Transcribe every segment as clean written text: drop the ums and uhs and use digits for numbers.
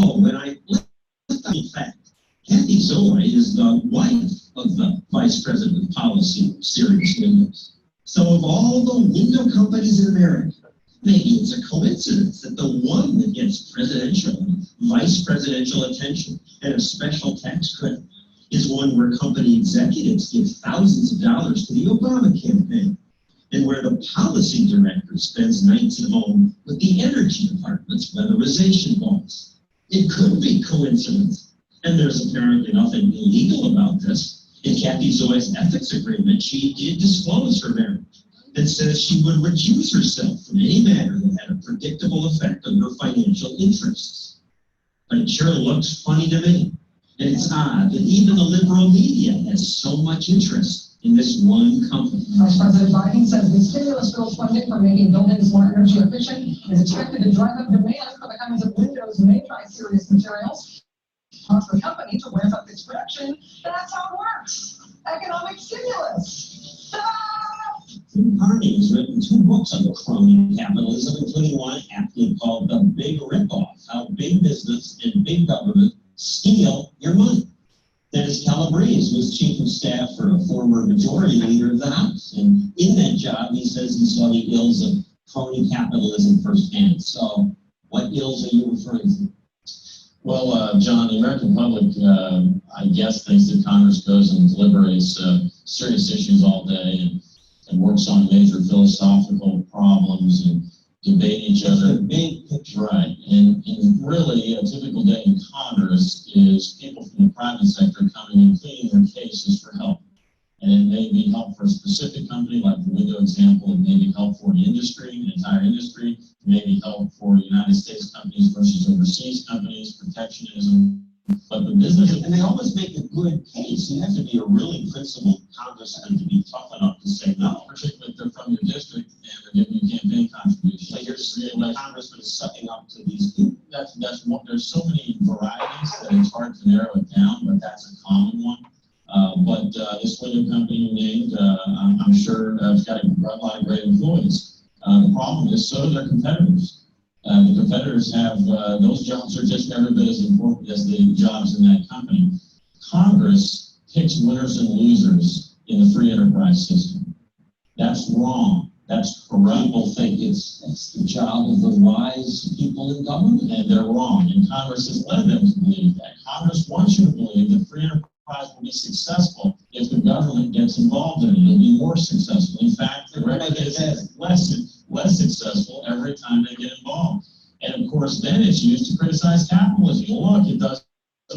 Oh, when I in fact, Kathy Zoe is the wife of the Vice President of Policy of Serious Windows. So of all the window companies in America, maybe it's a coincidence that the one that gets presidential and vice presidential attention and a special tax credit is one where company executives give thousands of dollars to the Obama campaign, and where the policy director spends nights at home with the energy department's weatherization goals. It could be coincidence, and there's apparently nothing illegal about this. In Kathy Zoe's ethics agreement, she did disclose her marriage and says she would recuse herself from any matter that had a predictable effect on her financial interests. But it sure looks funny to me. And it's odd that even the liberal media has so much interest in this one company. Vice President Biden says the stimulus bill funding for making buildings more energy efficient is expected to drive up demand for the kinds of windows made by serious materials. Wants the company to ramp up its production. That's how it works. Economic stimulus. Tim Carney has written 2 books on crony capitalism, including one aptly called The Big Ripoff: How Big Business and Big Government Steal Your Money. Dennis Calabrese was chief of staff for a former majority leader of the House, and in that job he says he saw the ills of crony capitalism firsthand. So what ills are you referring to? Well, John, the American public, I guess, thinks that Congress goes and deliberates serious issues all day and works on major philosophical problems and debate each other. Big picture. Right. And really, a typical day in Congress is people from the private sector coming and pleading their cases for help. And it may be help for a specific company, like the window example. It may be help for an industry, an entire industry. It may be help for United States companies versus overseas companies, protectionism. But the business, And they always make a good case. You have to be a really principled congressman to be tough enough to say no. particularly if they're from your district and they're giving you campaign contributions. Like you're saying the congressman is sucking up to these people. That's one. There's so many varieties that it's hard to narrow it down, but that's a common one. But this window company you named, I'm sure it's got a lot of great employees. The problem is, so do their competitors. The competitors have, those jobs are just every bit as important as the jobs in that company. Congress picks winners and losers in the free enterprise system. That's wrong. That's corrupt. People think it's the job of the wise people in government. And they're wrong. And Congress has led them to believe that. Congress wants you to believe that free enterprise will be successful if the government gets involved in it. It'll be more successful. In fact, the record is less successful every time they get involved. And of course, then it's used to criticize capitalism. Look, it doesn't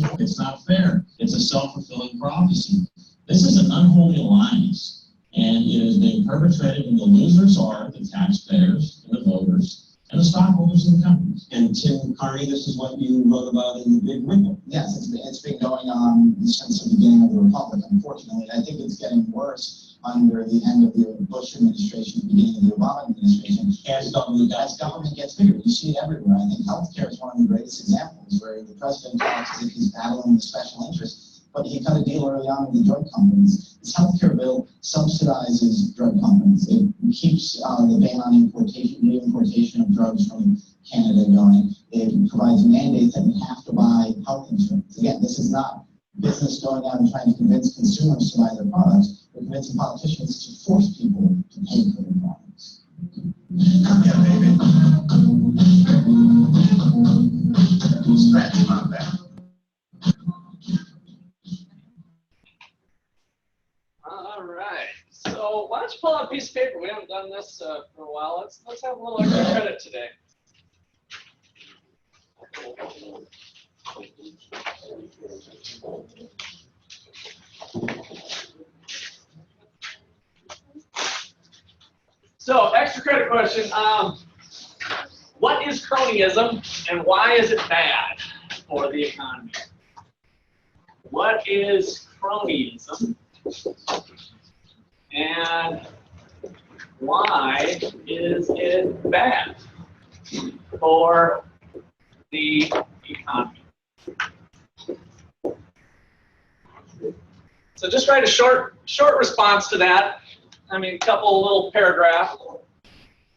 work. It's not fair. It's a self-fulfilling prophecy. This is an unholy alliance, and it is being perpetrated, and the losers are the taxpayers and the voters and the stockholders in the companies. And Tim Carney, this is what you wrote about in The Big Ripoff. Yes, it's been going on since the beginning of the Republic, unfortunately. I think it's getting worse under the end of the Bush administration, the beginning of the Obama administration. As government gets bigger, you see it everywhere. I think healthcare is one of the greatest examples where the president talks as if he's battling the special interests, but he cut a deal early on with the drug companies. This healthcare bill subsidizes drug companies. It keeps the ban on importation of drugs from Canada going. It provides mandates that you have to buy health insurance. Again, this is not business going out and trying to convince consumers to buy their products. We're convincing politicians to force people to pay for their products. Yeah, baby. Scratch him on that. All right. So why don't you pull out a piece of paper? We haven't done this for a while. Let's have a little extra credit today. So, extra credit question. What is cronyism and why is it bad for the economy? What is cronyism and why is it bad for the economy? So just write a short response to that. I mean, a couple little paragraph.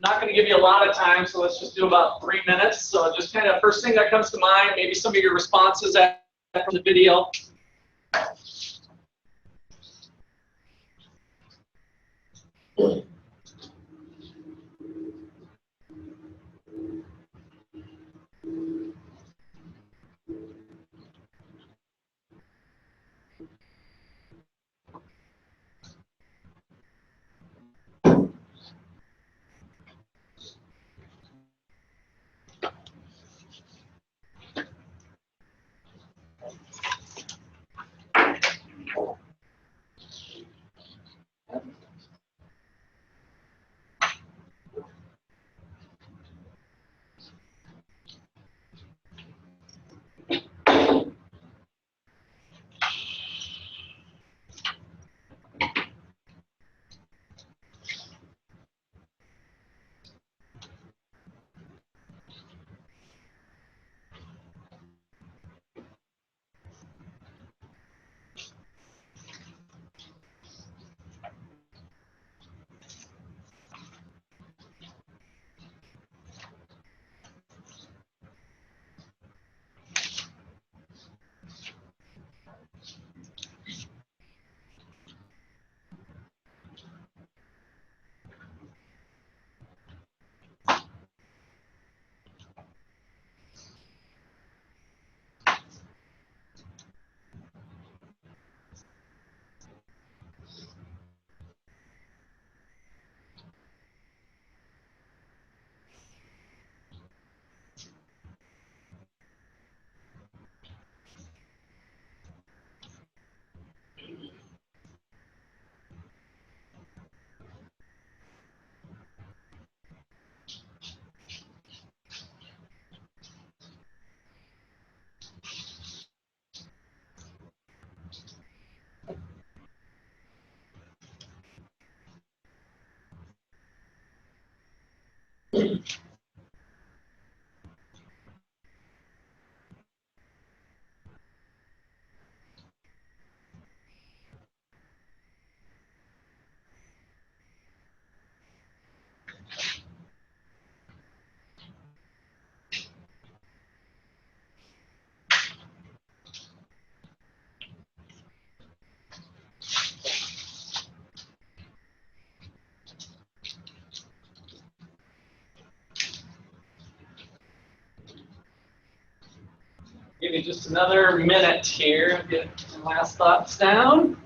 not going to give you a lot of time, so let's just do about 3 minutes. So just kind of first thing that comes to mind, maybe some of your responses after the video. Give you just another minute here. Get some last thoughts down.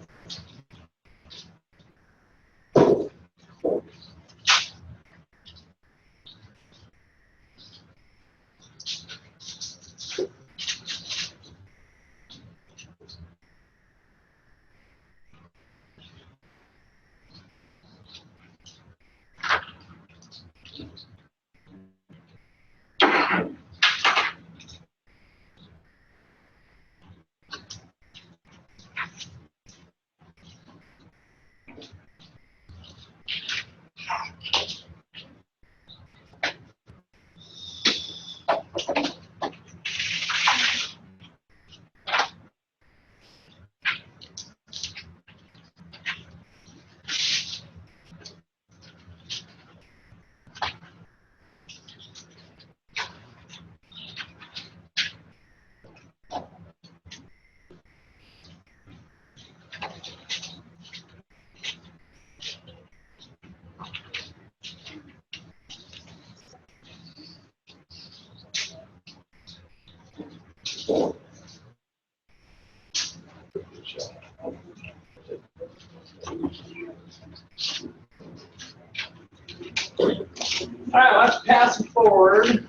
All right, let's pass it forward.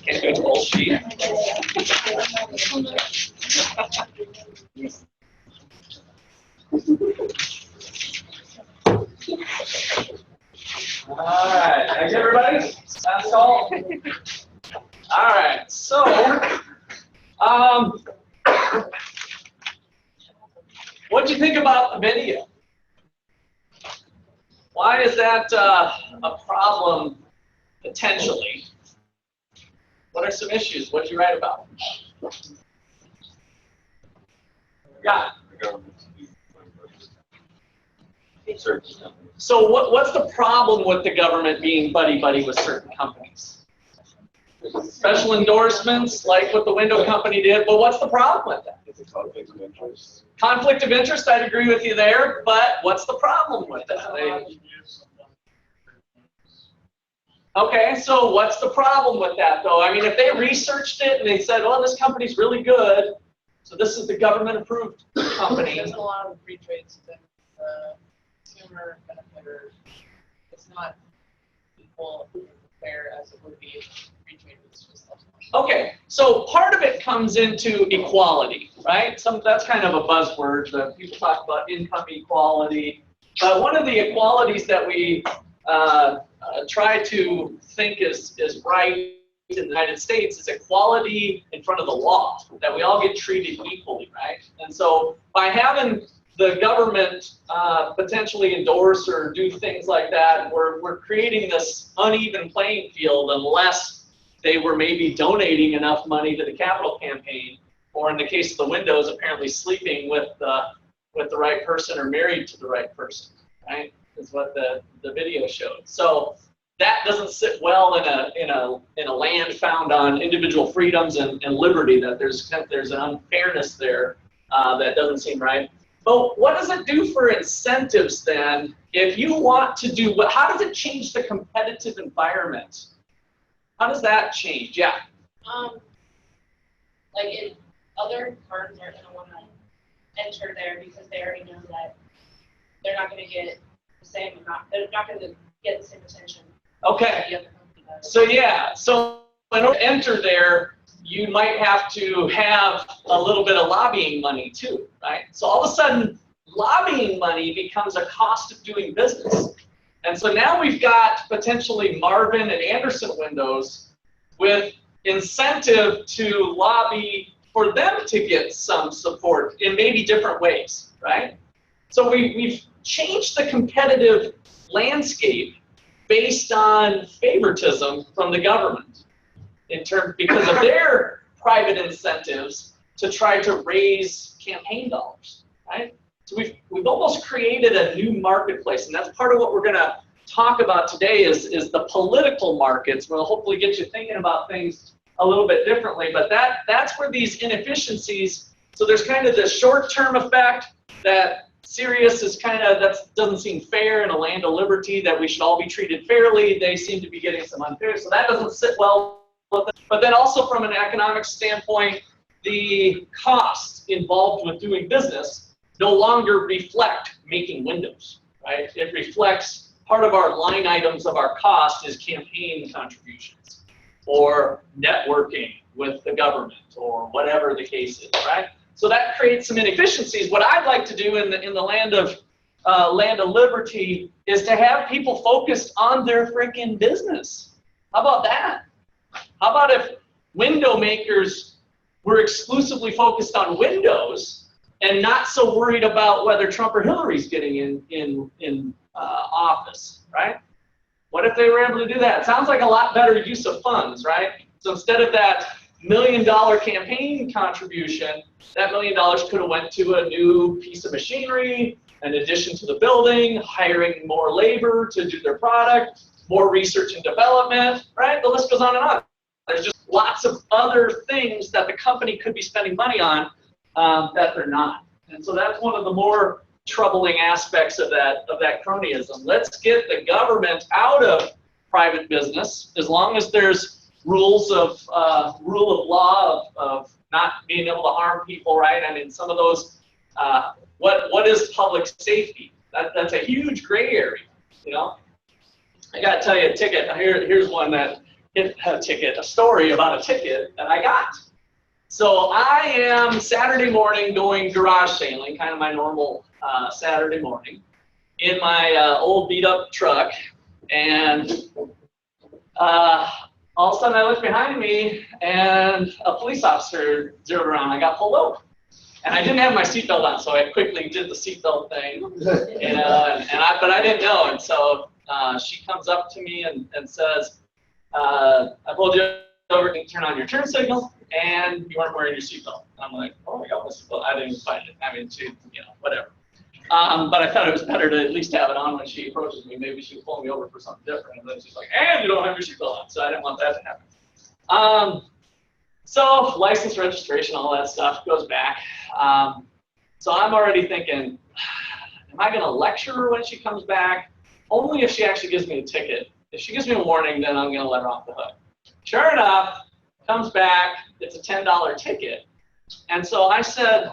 Can't do a whole sheet. All right, thanks everybody. That's all. All right, so what'd you think about the video? Why is that a problem potentially? What are some issues? What did you write about? Yeah. So what's the problem with the government being buddy-buddy with certain companies? Special endorsements, like what the window company did, but what's the problem with that? It's a conflict of interest. Conflict of interest, I'd agree with you there, but what's the problem with that? Okay, so what's the problem with that, though? I mean, if they researched it and they said, well, this company's really good, so this is the government-approved company. There's a lot of free trades that consumer benefit, or it's not equal fair as it would be if free trade was just less. Okay, so part of it comes into equality, right? That's kind of a buzzword that people talk about, income equality. One of the equalities that we try to think is right in the United States is equality in front of the law, that we all get treated equally, right? And so by having the government potentially endorse or do things like that, we're creating this uneven playing field unless they were maybe donating enough money to the capital campaign, or in the case of the windows, apparently sleeping with the right person or married to the right person, right? Is what the video showed. So that doesn't sit well in a land found on individual freedoms and liberty. That there's an unfairness there that doesn't seem right. But what does it do for incentives then? If you want to do what? How does it change the competitive environment? How does that change? Yeah. Like if other firms are going to want to enter there because they already know that they're not going to get the same amount. They're not going to get the same attention. Okay. The other company does. So yeah. So in order to enter there, you might have to have a little bit of lobbying money too, right? So all of a sudden, lobbying money becomes a cost of doing business. And so now we've got potentially Marvin and Anderson windows with incentive to lobby for them to get some support in maybe different ways, right? So we've changed the competitive landscape based on favoritism from the government because of their private incentives to try to raise campaign dollars, right? So we've almost created a new marketplace, and that's part of what we're going to talk about today is the political markets. We'll hopefully get you thinking about things a little bit differently, but that's where these inefficiencies, so there's kind of this short-term effect that Sirius is kind of, that doesn't seem fair in a land of liberty, that we should all be treated fairly. They seem to be getting some unfair, so that doesn't sit well with it. But then also from an economic standpoint, the costs involved with doing business no longer reflect making windows, right? It reflects part of our line items of our cost is campaign contributions or networking with the government or whatever the case is, right? So that creates some inefficiencies. What I'd like to do in the land of liberty is to have people focused on their freaking business. How about that? How about if window makers were exclusively focused on windows and not so worried about whether Trump or Hillary's getting in office, right? What if they were able to do that? It sounds like a lot better use of funds, right? So instead of that $1 million campaign contribution, that $1 million could have went to a new piece of machinery, an addition to the building, hiring more labor to do their product, more research and development, right? The list goes on and on. There's just lots of other things that the company could be spending money on that they're not. And so that's one of the more troubling aspects of that cronyism. Let's get the government out of private business as long as there's rules of rule of law of not being able to harm people, right? I mean, some of those, what is public safety? That's a huge gray area, you know? I got to tell you a ticket. Here's one that hit a story about a ticket that I got. So I am Saturday morning going garage sailing, kind of my normal Saturday morning, in my old beat up truck, and all of a sudden I look behind me and a police officer zeroed around. I got pulled over. And I didn't have my seatbelt on, so I quickly did the seatbelt thing, but I didn't know. And so she comes up to me and says, I pulled you over to turn on your turn signal, and you weren't wearing your seatbelt. I'm like, oh my God, my seatbelt. I didn't find it. I mean, she, whatever. But I thought it was better to at least have it on when she approaches me. Maybe she was pulling me over for something different. And then she's like, and you don't have your seatbelt on. So I didn't want that to happen. So license, registration, all that stuff goes back. So I'm already thinking, am I going to lecture her when she comes back? Only if she actually gives me a ticket. If she gives me a warning, then I'm going to let her off the hook. Sure enough, comes back, it's a $10 ticket. And so I said,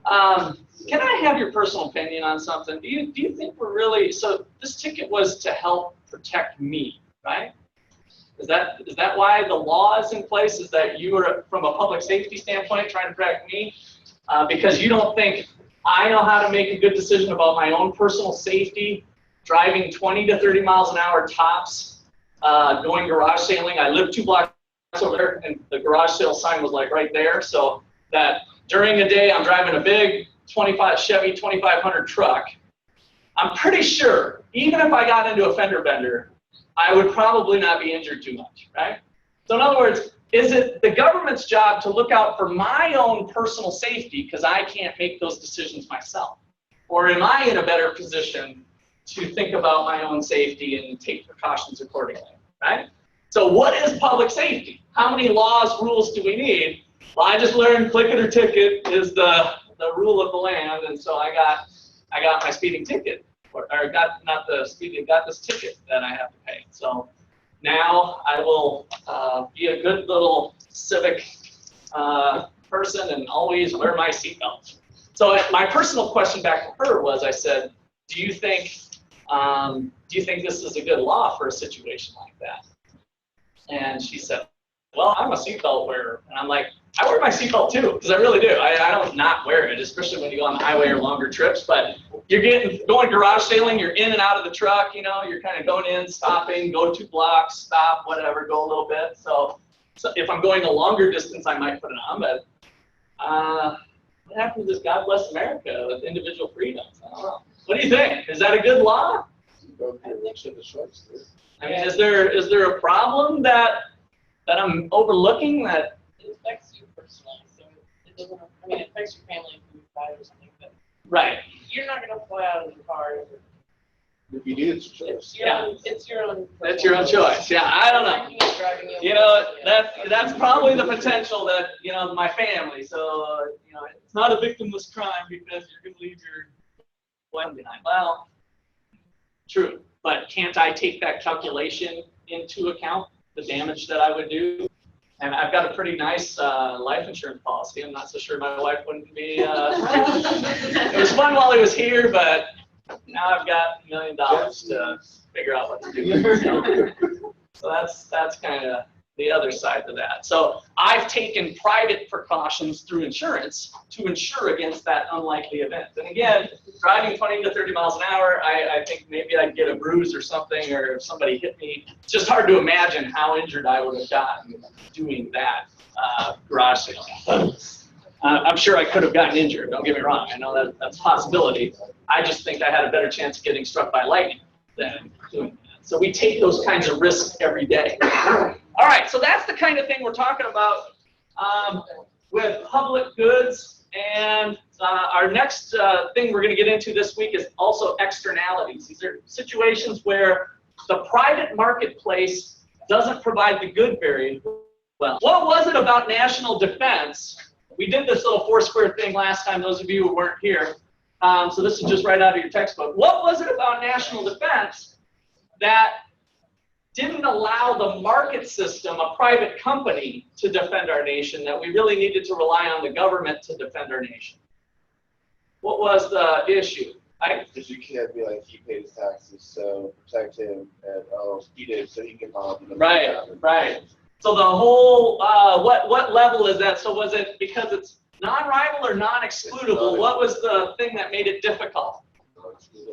can I have your personal opinion on something? Do you think we're really, so this ticket was to help protect me, right? Is that why the law is in place? Is that you are, from a public safety standpoint, trying to protect me? Because you don't think I know how to make a good decision about my own personal safety, driving 20 to 30 miles an hour tops, going garage sailing. I live 2 blocks over there, and the garage sale sign was like right there. So that during a day, I'm driving a big Chevy 2500 truck. I'm pretty sure, even if I got into a fender bender, I would probably not be injured too much, right? So in other words, is it the government's job to look out for my own personal safety because I can't make those decisions myself? Or am I in a better position to think about my own safety and take precautions accordingly, right? So what is public safety? How many laws, rules do we need? Well, I just learned click it or ticket is the rule of the land, and so I got my speeding ticket. Or got not the speeding, got this ticket that I have to pay. So now I will be a good little civic person and always wear my seatbelt. So my personal question back to her was, I said, do you think this is a good law for a situation like that? And she said, well, I'm a seatbelt wearer. And I'm like, I wear my seatbelt too, because I really do. I don't not wear it, especially when you go on the highway or longer trips. But you're going garage sailing, you're in and out of the truck, you're kind of going in, stopping, go 2 blocks, stop, whatever, go a little bit. So if I'm going a longer distance, I might put it on. But what happens is God bless America with individual freedoms? I don't know. What do you think? Is that a good law? I mean, is there a problem that I'm overlooking that? It affects you personally, so it doesn't. I mean, it affects your family if you die or something, but right. You're not going to fly out of the car. If you do, it's your choice. It's your own. That's your own choice. Yeah, I don't know. That's probably the potential that my family. So it's not a victimless crime because you're going to leave your wife behind. Well, true, but can't I take that calculation into account, the damage that I would do? And I've got a pretty nice life insurance policy. I'm not so sure my wife wouldn't be. It was fun while he was here, but now I've got $1 million to figure out what to do. So that's kind of the other side to that. So I've taken private precautions through insurance to insure against that unlikely event. And again, driving 20 to 30 miles an hour, I think maybe I'd get a bruise or something, or if somebody hit me. It's just hard to imagine how injured I would have gotten doing that garage sale. I'm sure I could have gotten injured, don't get me wrong. I know that's a possibility. I just think I had a better chance of getting struck by lightning than doing that. So we take those kinds of risks every day. All right, so that's the kind of thing we're talking about with public goods. And our next thing we're going to get into this week is also externalities. These are situations where the private marketplace doesn't provide the good very well. What was it about national defense? We did this little 4-square thing last time, those of you who weren't here. So this is just right out of your textbook. What was it about national defense that didn't allow the market system, a private company, to defend our nation, that we really needed to rely on the government to defend our nation? What was the issue? Because you can't be like, he paid his taxes, so protect him, and he did, so he can follow the right. So the whole, what level is that? So was it because it's non-rival or non-excludable? What was the thing that made it difficult?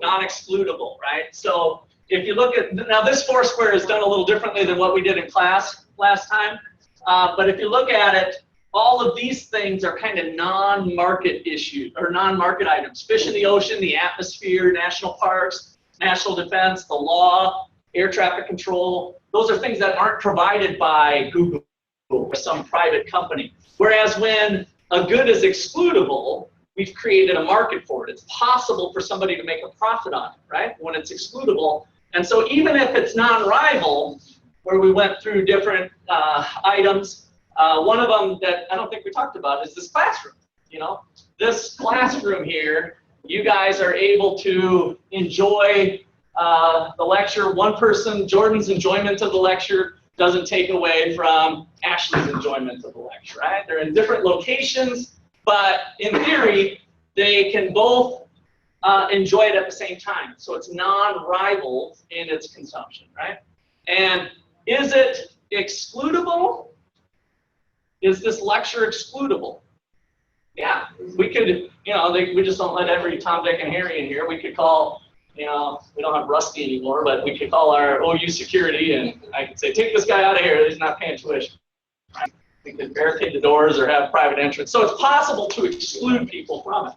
Non-excludable, right? So if you look at, now this 4-square is done a little differently than what we did in class last time, but if you look at it, all of these things are kind of non-market issues or non-market items. Fish in the ocean, the atmosphere, national parks, national defense, the law, air traffic control. Those are things that aren't provided by Google or some private company. Whereas when a good is excludable, we've created a market for it. It's possible for somebody to make a profit on it, right? When it's excludable. And so even if it's non-rival, where we went through different items, one of them that I don't think we talked about is this classroom. You know, this classroom here, you guys are able to enjoy the lecture. One person, Jordan's enjoyment of the lecture doesn't take away from Ashley's enjoyment of the lecture, right? They're in different locations, but in theory, they can both enjoy it at the same time. So it's non-rival in its consumption, right? And is it excludable? Is this lecture excludable? Yeah, we could, you know, we just don't let every Tom, Dick, and Harry in here. We could call, you know, we don't have Rusty anymore, but we could call our OU security and I could say, take this guy out of here, he's not paying tuition. We could barricade the doors or have private entrance. So it's possible to exclude people from it.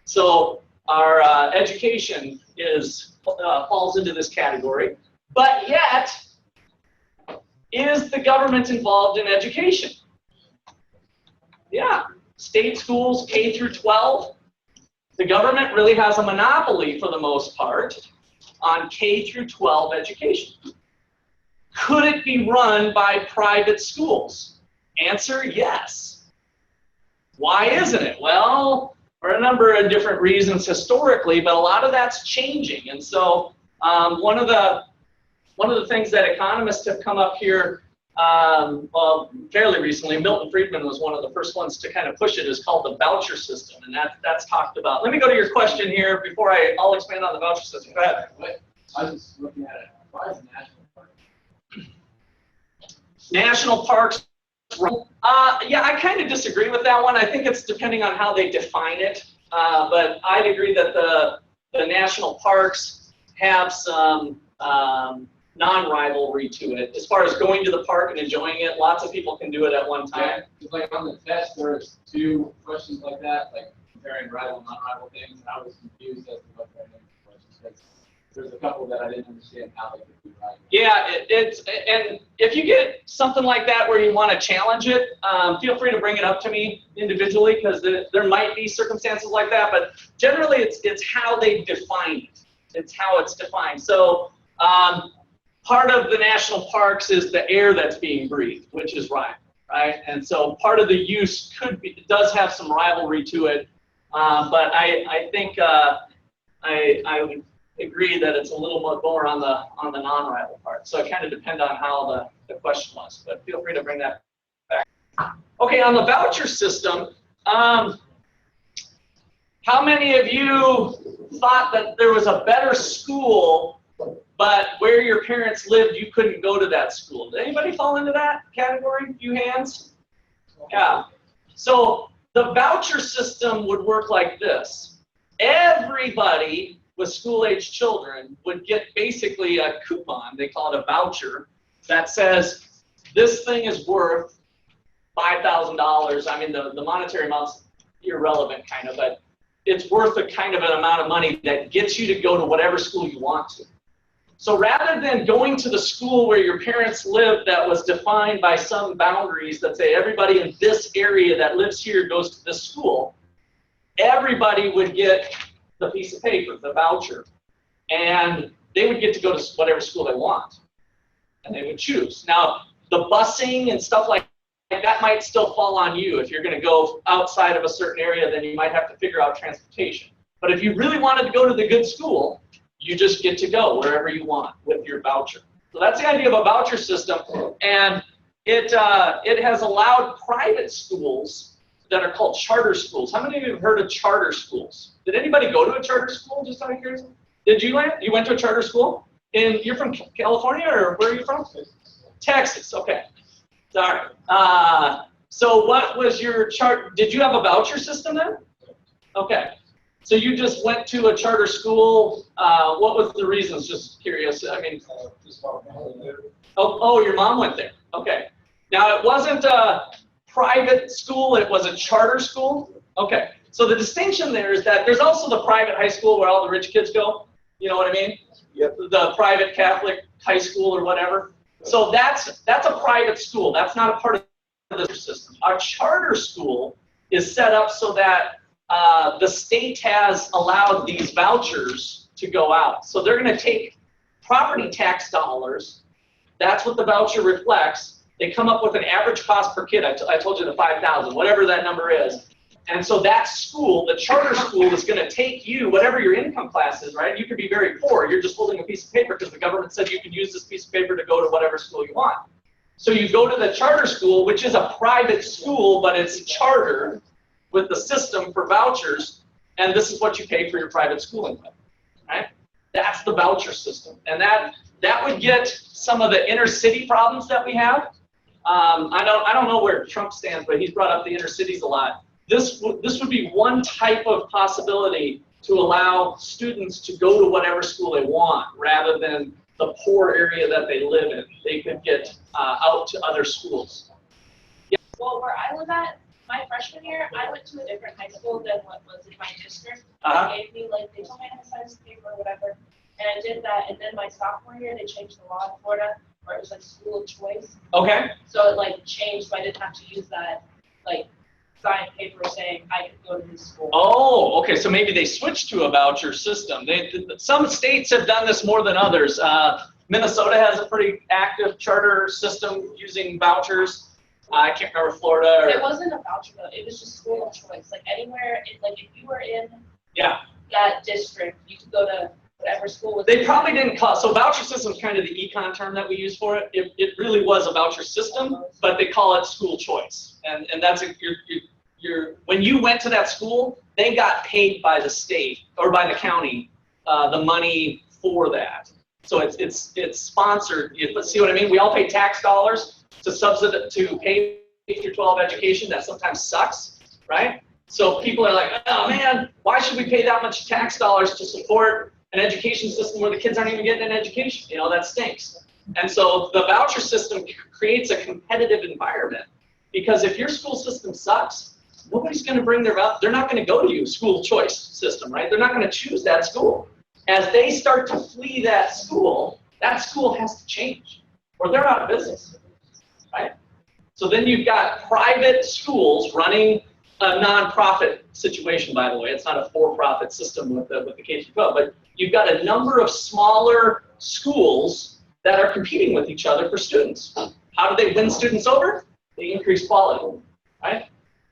So our education falls into this category, but yet, is the government involved in education? Yeah, state schools, K through 12. The government really has a monopoly for the most part on K through 12 education. Could it be run by private schools? Answer, yes. Why isn't it? Well, for a number of different reasons historically, but a lot of that's changing. And so one of the things that economists have come up here, well, fairly recently, Milton Friedman was one of the first ones to kind of push it, is called the voucher system, and that's talked about. Let me go to your question here before I'll expand on the voucher system. Go ahead. I was just looking at it. Why is national park? National parks. Yeah, I kind of disagree with that one. I think it's depending on how they define it, but I'd agree that the national parks have some non-rivalry to it. As far as going to the park and enjoying it, lots of people can do it at one time. Yeah, like on the test, there's 2 questions like that, like comparing rival and non-rival things, and I was confused as to what their questions were. There's a couple that I didn't understand how they could be right. Yeah, and if you get something like that where you want to challenge it, feel free to bring it up to me individually, because there might be circumstances like that, but generally it's how they define it. It's how it's defined. So part of the national parks is the air that's being breathed, which is right? And so part of the use does have some rivalry to it, but I think I would agree that it's a little more on the non-rival part. So it kind of depends on how the question was, but feel free to bring that back. Okay, on the voucher system, how many of you thought that there was a better school, but where your parents lived, you couldn't go to that school? Did anybody fall into that category? Few hands? Yeah. So the voucher system would work like this. Everybody with school-age children would get basically a coupon, they call it a voucher, that says this thing is worth $5,000. I mean, the monetary amount's irrelevant kind of, but it's worth a kind of an amount of money that gets you to go to whatever school you want to. So rather than going to the school where your parents lived that was defined by some boundaries that say everybody in this area that lives here goes to this school, everybody would get the piece of paper, the voucher, and they would get to go to whatever school they want, and they would choose. Now, the busing and stuff like that might still fall on you. If you're going to go outside of a certain area, then you might have to figure out transportation. But if you really wanted to go to the good school, you just get to go wherever you want with your voucher. So that's the idea of a voucher system, and it has allowed private schools that are called charter schools. How many of you have heard of charter schools? Did anybody go to a charter school, just out of curiosity? Did you, Lance? You went to a charter school? And you're from California, or where are you from? Texas, okay. Sorry. So what was your did you have a voucher system then? Okay. So you just went to a charter school. What was the reasons? Just curious. I mean, oh, your mom went there. Okay. Now it wasn't private school, it was a charter school? Okay, so the distinction there is that there's also the private high school where all the rich kids go. You know what I mean? Yep. The private Catholic high school or whatever. So that's a private school. That's not a part of the system. Our charter school is set up so that the state has allowed these vouchers to go out. So they're going to take property tax dollars. That's what the voucher reflects. They come up with an average cost per kid. I told you the 5,000, whatever that number is. And so that school, the charter school, is going to take you, whatever your income class is, right? You could be very poor. You're just holding a piece of paper because the government said you can use this piece of paper to go to whatever school you want. So you go to the charter school, which is a private school, but it's charter with the system for vouchers, and this is what you pay for your private schooling with, right? That's the voucher system. And that would get some of the inner city problems that we have. I don't know where Trump stands, but he's brought up the inner cities a lot. This would be one type of possibility to allow students to go to whatever school they want rather than the poor area that they live in. They could get out to other schools. Yeah. Well, where I was at, my freshman year, I went to a different high school than what was in my district. They gave me, like, they told me I had to sign this paper or whatever, and I did that. And then my sophomore year, they changed the law in Florida where it was like school of choice. Okay. So it like changed, so I didn't have to use that like signed paper saying I could go to this school. Oh, okay. So maybe they switched to a voucher system. Some states have done this more than others. Minnesota has a pretty active charter system using vouchers. I can't remember Florida. It wasn't a voucher though. It was just school of choice. Like anywhere, like if you were in that district, you could go to whatever school was. They probably didn't call so voucher system is kind of the econ term that we use for it. It really was a voucher system, but they call it school choice. And that's when you went to that school, they got paid by the state or by the county the money for that. So it's sponsored. See what I mean? We all pay tax dollars to pay K-12 education. That sometimes sucks, right? So people are like, oh man, why should we pay that much tax dollars to support an education system where the kids aren't even getting an education? You know, that stinks. And so the voucher system creates a competitive environment because if your school system sucks, nobody's going to bring their voucher. They're not going to go to you, school choice system, right? They're not going to choose that school. As they start to flee that school has to change or they're out of business, right? So then you've got private schools running a nonprofit situation, by the way. It's not a for-profit system with the K-12, but you've got a number of smaller schools that are competing with each other for students. How do they win students over? They increase quality, right?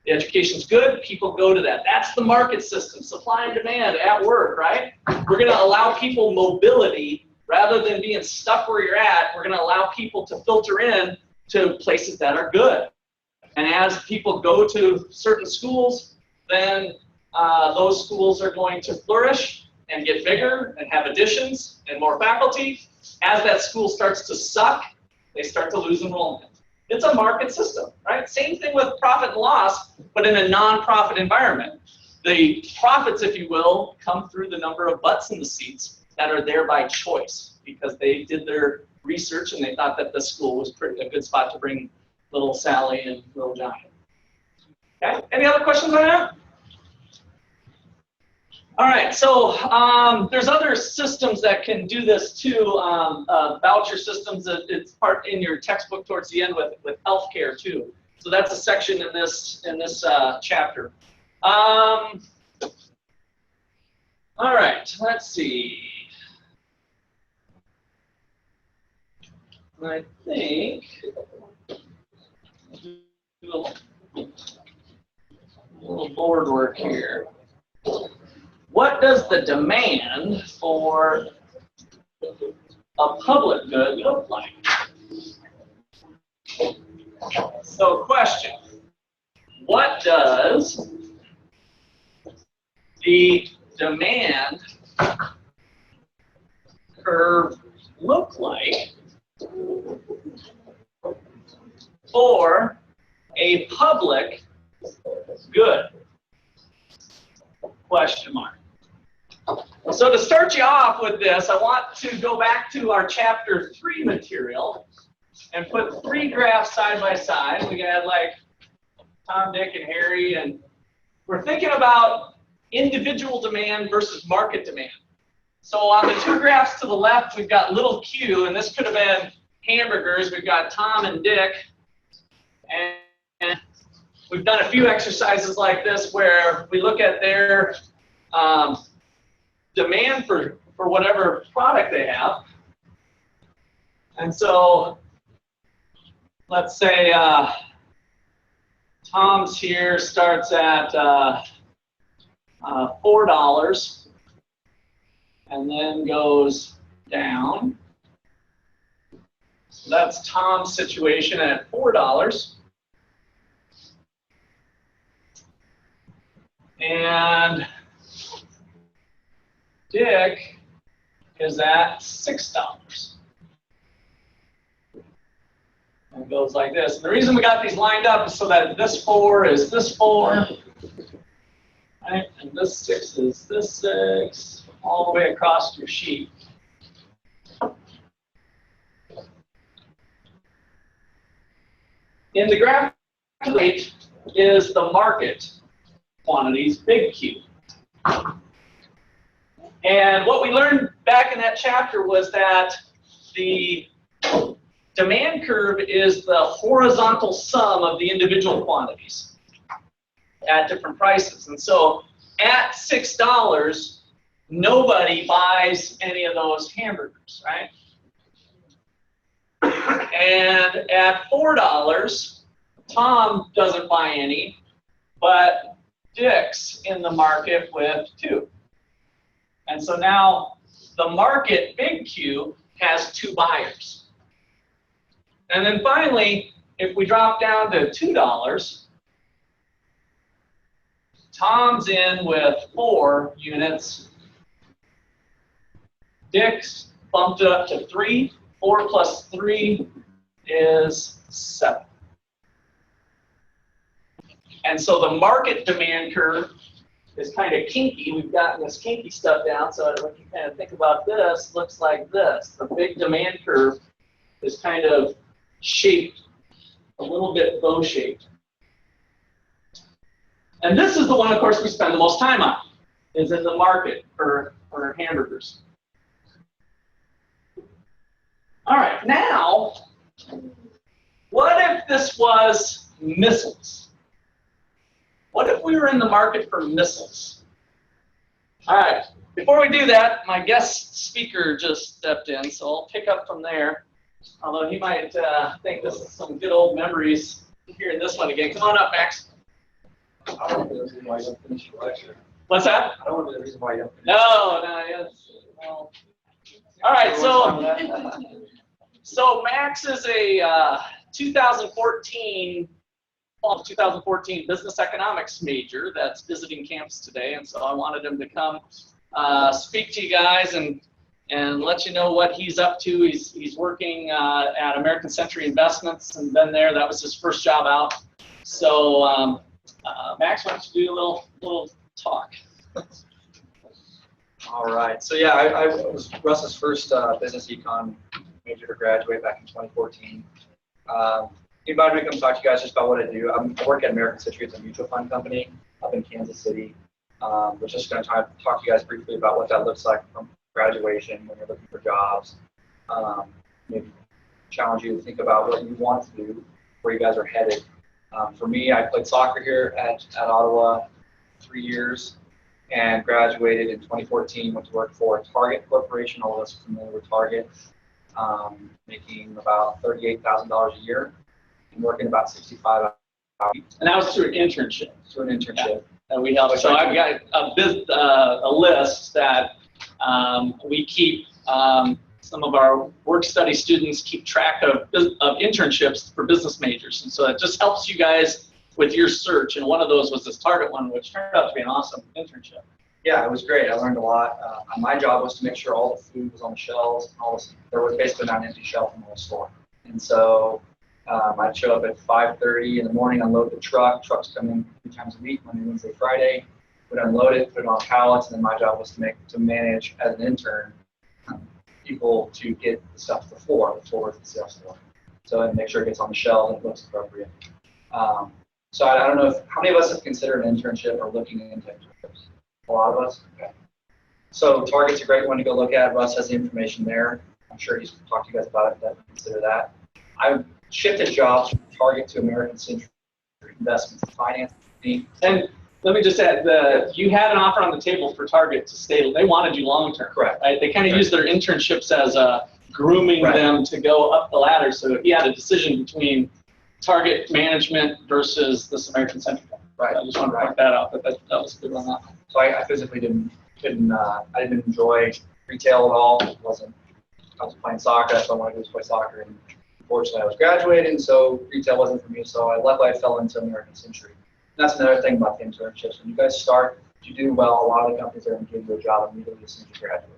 The education's good, people go to that. That's the market system, supply and demand at work, right? We're going to allow people mobility rather than being stuck where you're at. We're going to allow people to filter in to places that are good. And as people go to certain schools, then those schools are going to flourish and get bigger and have additions and more faculty. As that school starts to suck, they start to lose enrollment. It's a market system, right? Same thing with profit and loss, but in a non-profit environment. The profits, if you will, come through the number of butts in the seats that are there by choice because they did their research and they thought that the school was a good spot to bring little Sally and little Johnny. Okay, any other questions on that? All right, so there's other systems that can do this too. Voucher systems, it's part in your textbook towards the end with healthcare too. So that's a section in this chapter. All right, let's see. I think do a little board work here. What does the demand for a public good look like? So question, what does the demand curve look like for a public good? Question mark. So to start you off with this, I want to go back to our chapter 3 material and put 3 graphs side by side. We had like Tom, Dick, and Harry, and we're thinking about individual demand versus market demand. So on the two graphs to the left, we've got little q, and this could have been hamburgers. We've got Tom and Dick, and we've done a few exercises like this where we look at their demand for whatever product they have. And so let's say Tom's here starts at $4 and then goes down. So that's Tom's situation at $4. And Dick is at $6. And it goes like this. And the reason we got these lined up is so that this 4 is this 4, right? And this 6 is this 6, all the way across your sheet. In the graph rate is the market quantities, big Q. And what we learned back in that chapter was that the demand curve is the horizontal sum of the individual quantities at different prices. And so at $6, nobody buys any of those hamburgers, right? And at $4, Tom doesn't buy any, but Dick's in the market with 2. And so now the market, big Q, has 2 buyers. And then finally, if we drop down to $2, Tom's in with 4 units. Dick's bumped it up to 3. 4 plus 3 is 7. And so the market demand curve is kind of kinky. We've gotten this kinky stuff down, so if you kind of think about this, looks like this. The big demand curve is kind of shaped, a little bit bow-shaped. And this is the one, of course, we spend the most time on, is in the market for hamburgers. All right, now, what if this was missiles? What if we were in the market for missiles? All right, before we do that, my guest speaker just stepped in, so I'll pick up from there. Although he might think this is some good old memories hearing this one again. Come on up, Max. I don't want to be the reason why you don't finish your lecture. What's that? I don't want to be the reason why you don't finish. No, yes. Well. All right, so Max is a 2014 business economics major that's visiting campus today, and so I wanted him to come speak to you guys and let you know what he's up to. He's working at American Century Investments and been there. That was his first job out. So Max, why don't you do a little talk? All right. So yeah, I was Russ's first business econ major to graduate back in 2014. He invited me to come talk to you guys just about what I do. I work at American Century. It's a mutual fund company up in Kansas City. We're just going to talk to you guys briefly about what that looks like from graduation when you're looking for jobs. Maybe challenge you to think about what you want to do, where you guys are headed. For me, I played soccer here at Ottawa 3 years and graduated in 2014, went to work for Target Corporation. All of us are familiar with Target, making about $38,000 a year and working about 65 hours. And that was through an internship. Through an internship. That we helped. So I've got a list that we keep. Some of our work study students keep track of internships for business majors, and so it just helps you guys with your search. And one of those was this Target one, which turned out to be an awesome internship. Yeah, it was great. I learned a lot. My job was to make sure all the food was on the shelves. There was basically not an empty shelf in the whole store. And so I'd show up at 5:30 in the morning, unload the truck. Trucks come in 3 times a week, Monday, Wednesday, Friday. Would unload it, put it on pallets, and then my job was to manage as an intern people to get the stuff to the floor, the sales floor. So and make sure it gets on the shelf and it looks appropriate. So I don't know how many of us have considered an internship or looking into internships? A lot of us? Okay. So Target's a great one to go look at. Russ has the information there. I'm sure he's talked to you guys about it, but consider that. I've shifted jobs from Target to American Century Investments and Finance. And let me just add, you had an offer on the table for Target to stay. They wanted you long term. Correct. Right? They kind of used their internships as grooming Right. them to go up the ladder. So he had a decision between Target management versus this American Century. Right. I just wanted to point that out. But that was a good one. So I physically I didn't enjoy retail at all. I was playing soccer, so I wanted to do play soccer. And unfortunately, I was graduating, so retail wasn't for me. So luckily, I fell into American Century. And that's another thing about the internships. When you guys start, if you do well, a lot of the companies are going to give you a job immediately as soon as you graduate.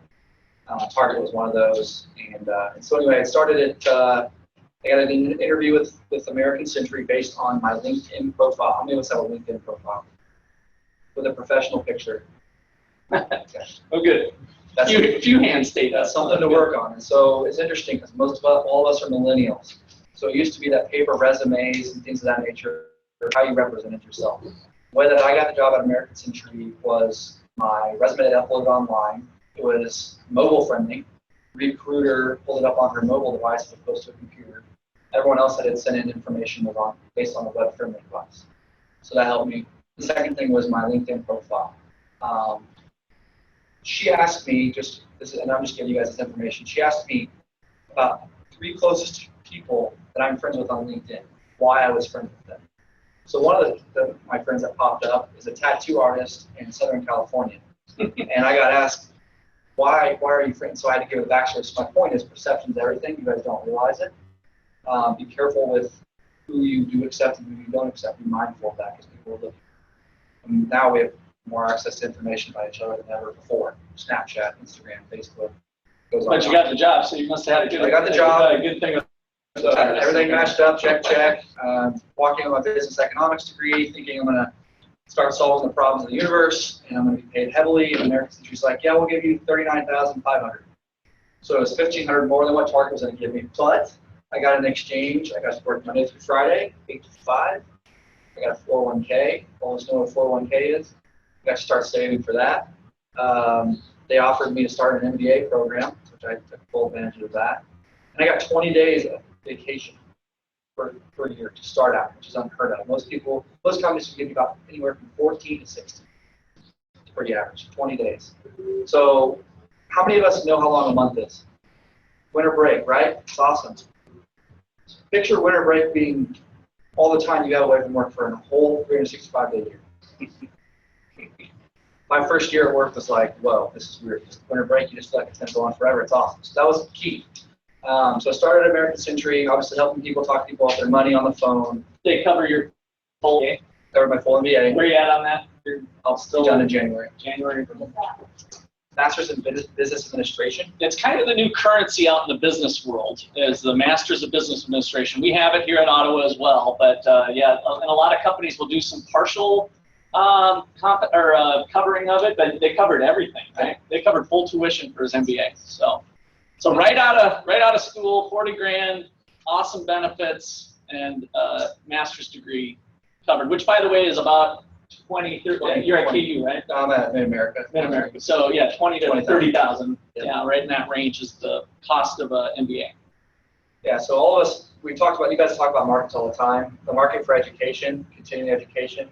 Target was one of those. And so anyway, I started it. I got an interview with American Century based on my LinkedIn profile. How many of us have a LinkedIn profile? With a professional picture. Okay. Oh, good. That's few hands stayed up. That's something to work on. And so it's interesting because all of us are millennials. So it used to be that paper resumes and things of that nature are how you represented yourself. The way that I got the job at American Century was my resume that uploaded online. It was mobile friendly. Recruiter pulled it up on her mobile device as opposed to a computer. Everyone else that had sent in information was based on a web friendly device. So that helped me. The second thing was my LinkedIn profile. She asked me, and I'm just giving you guys this information, she asked me about 3 closest people that I'm friends with on LinkedIn, why I was friends with them. So one of my friends that popped up is a tattoo artist in Southern California. And I got asked, why are you friends? So I had to give a backstory. So my point is perception is everything. You guys don't realize it. Be careful with who you do accept and who you don't accept. Be mindful of that because people are looking. And now we have more access to information by each other than ever before. Snapchat, Instagram, Facebook. But you got the job, so you must have had a good. I got the job. A good thing. So everything matched up. Check. Walking on my business economics degree, thinking I'm going to start solving the problems of the universe, and I'm going to be paid heavily. And American Century's like, yeah, we'll give you $39,500. So it was $1,500 more than what Target was going to give me. But I got an exchange. I got to work Monday through Friday, 8 to 5. I got a 401k. All of us know what a 401k is. I got to start saving for that. They offered me to start an MBA program, which I took full advantage of that. And I got 20 days of vacation per year to start out, which is unheard of. Most companies will give you about anywhere from 14 to 16. It's pretty average, 20 days. So how many of us know how long a month is? Winter break, right? It's awesome. Picture winter break being all the time you got away from work for a whole 365-day year. My first year at work was like, whoa, this is weird. Just winter break, you just feel like it's going to go on forever. It's awesome. So that was key. So I started at American Century, obviously helping people talk to people about their money on the phone. They cover your full MBA. Covered my full MBA. Where you at on that? I'll still done in January. January. Master's in Business Administration. It's kind of the new currency out in the business world, is the Masters of Business Administration. We have it here in Ottawa as well, but yeah, and a lot of companies will do some partial covering of it, but they covered everything, right? They covered full tuition for his MBA. So right out of school, 40 grand, awesome benefits, and master's degree covered, which by the way is about 20, 30, you're at KU, right? I'm at Mid-America. Mid-America. So yeah, 20 to 30,000. Yeah, right in that range is the cost of a MBA. Yeah, so all of us, you guys talk about markets all the time. The market for education, continuing education.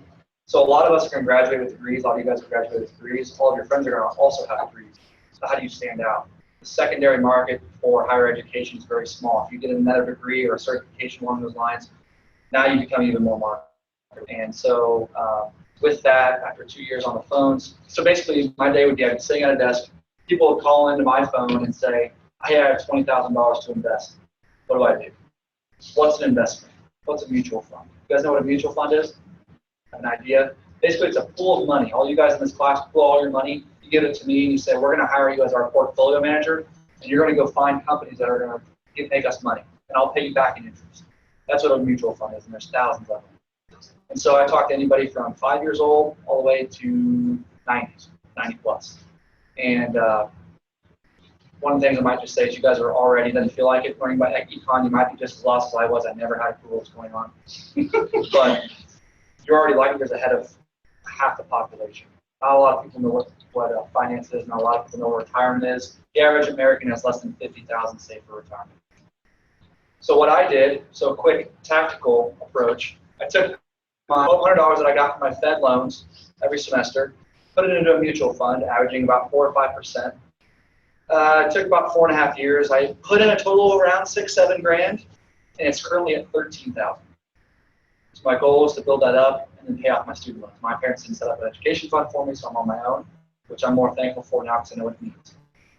So a lot of us are going to graduate with degrees. A lot of you guys will graduate with degrees. All of your friends are going to also have degrees. So how do you stand out? The secondary market for higher education is very small. If you get another degree or a certification along those lines, now you become even more market. And so with that, after 2 years on the phones, so basically my day would be I'd be sitting at a desk, people would call into my phone and say, I have $20,000 to invest. What do I do? What's an investment? What's a mutual fund? You guys know what a mutual fund is? An idea? Basically, it's a pool of money. All you guys in this class pool all your money. You give it to me and you say, we're going to hire you as our portfolio manager, and you're going to go find companies that are going to make us money, and I'll pay you back in interest. That's what a mutual fund is, and there's thousands of them. And so I talk to anybody from 5 years old all the way to 90 plus. And one of the things I might just say is you guys are already, doesn't feel like it, learning about econ, you might be just as lost as I was. I never had a clue what was going on. But you're already light years ahead of half the population. Not a lot of people know what finance is. Not a lot of people know what retirement is. The average American has less than 50,000 saved for retirement. So what I did, so a quick tactical approach, I took my $1,200 that I got from my Fed loans every semester, put it into a mutual fund, averaging about 4 or 5%. It took about 4.5 years. I put in a total of around 6-7 grand, and it's currently at 13,000. So my goal is to build that up and then pay off my student loans. My parents didn't set up an education fund for me, so I'm on my own, which I'm more thankful for now because I know what it means.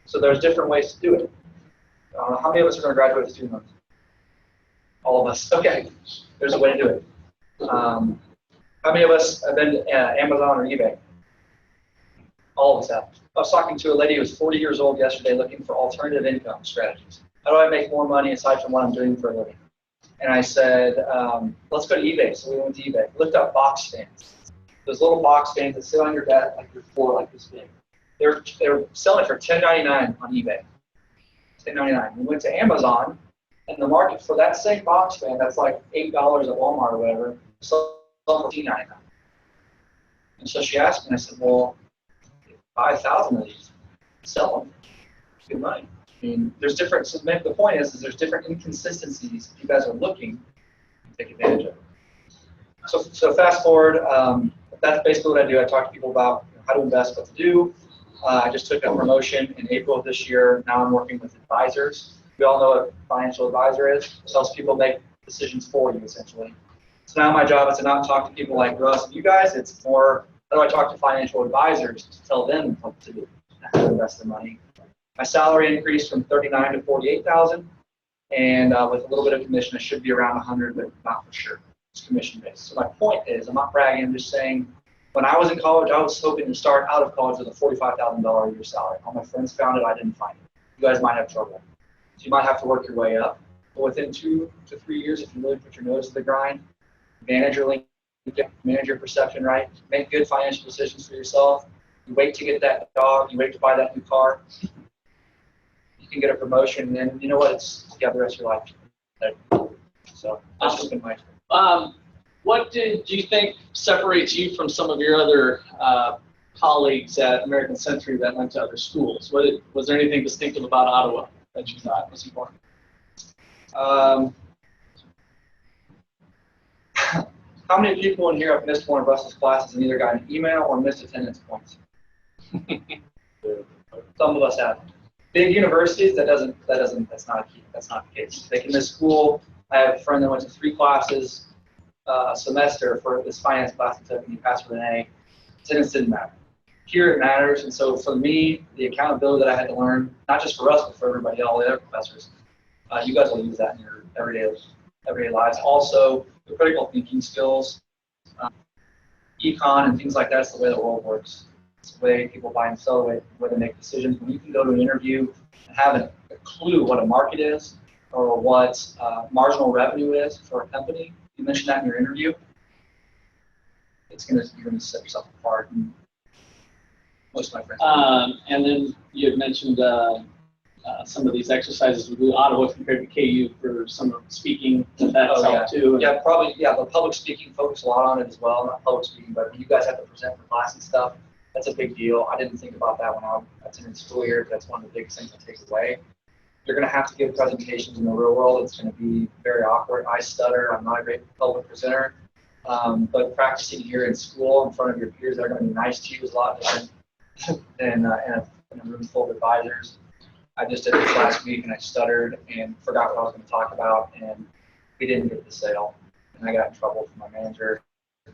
So there's different ways to do it. How many of us are going to graduate with student loans? All of us. Okay. There's a way to do it. How many of us have been to Amazon or eBay? All of us have. I was talking to a lady who was 40 years old yesterday looking for alternative income strategies. How do I make more money aside from what I'm doing for a living? And I said, let's go to eBay. So we went to eBay. Looked up box stands. Those little box stands that sit on your desk like your floor, like this big. They're selling for $10.99 on eBay. $10.99. We went to Amazon, and the market for that same box stand that's like $8 at Walmart or whatever, sold for $14.99. And so she asked me, and I said, well, 5,000 of these, sell them. It's good money. I mean, there's different. So the point is there's different inconsistencies you guys are looking to take advantage of. So fast forward. That's basically what I do. I talk to people about how to invest, what to do. I just took a promotion in April of this year. Now I'm working with advisors. We all know what a financial advisor is. It helps people make decisions for you, essentially. So now my job is to not talk to people like Russ and you guys. It's more, how do I talk to financial advisors to tell them what to do, how to invest their money. My salary increased from 39 to 48,000, and with a little bit of commission, I should be around 100, but not for sure. It's commission based. So my point is, I'm not bragging. I'm just saying, when I was in college, I was hoping to start out of college with a $45,000 a year salary. All my friends found it. I didn't find it. You guys might have trouble. So you might have to work your way up. But within 2 to 3 years, if you really put your nose to the grind, manage your perception right, make good financial decisions for yourself. You wait to get that dog. You wait to buy that new car. You can get a promotion, and then you know what? You have the rest of your life. So that's just been my experience. What do you think separates you from some of your other colleagues at American Century that went to other schools? Was there anything distinctive about Ottawa that you thought was important? How many people in here have missed one of Russell's classes and either got an email or missed attendance points? Some of us have. Big universities, that's not the case. They can miss school. I have a friend that went to 3 classes a semester for this finance class he took, and he passed with an A. Attendance didn't matter. Here it matters, and so for me, the accountability that I had to learn, not just for us, but for everybody, all the other professors, you guys will use that in your everyday lives. Also, the critical thinking skills, econ and things like that is the way the world works. It's the way people buy and sell, the way they make decisions. When you can go to an interview and have a clue what a market is or what marginal revenue is for a company, you mention that in your interview, you're gonna set yourself apart. And most of my friends. And then you had mentioned some of these exercises with Ottawa compared to KU for some of speaking. That's helped too. Yeah, probably. Yeah, the public speaking focus a lot on it as well. Not public speaking, but when you guys have to present for class and stuff, that's a big deal. I didn't think about that when I was in school year. That's one of the biggest things I take away. You're going to have to give presentations in the real world. It's going to be very awkward. I stutter. I'm not a great public presenter. But practicing here in school in front of your peers that are going to be nice to you is a lot different than in a room full of advisors. I just did this last week and I stuttered and forgot what I was going to talk about, and we didn't get the sale, and I got in trouble from my manager.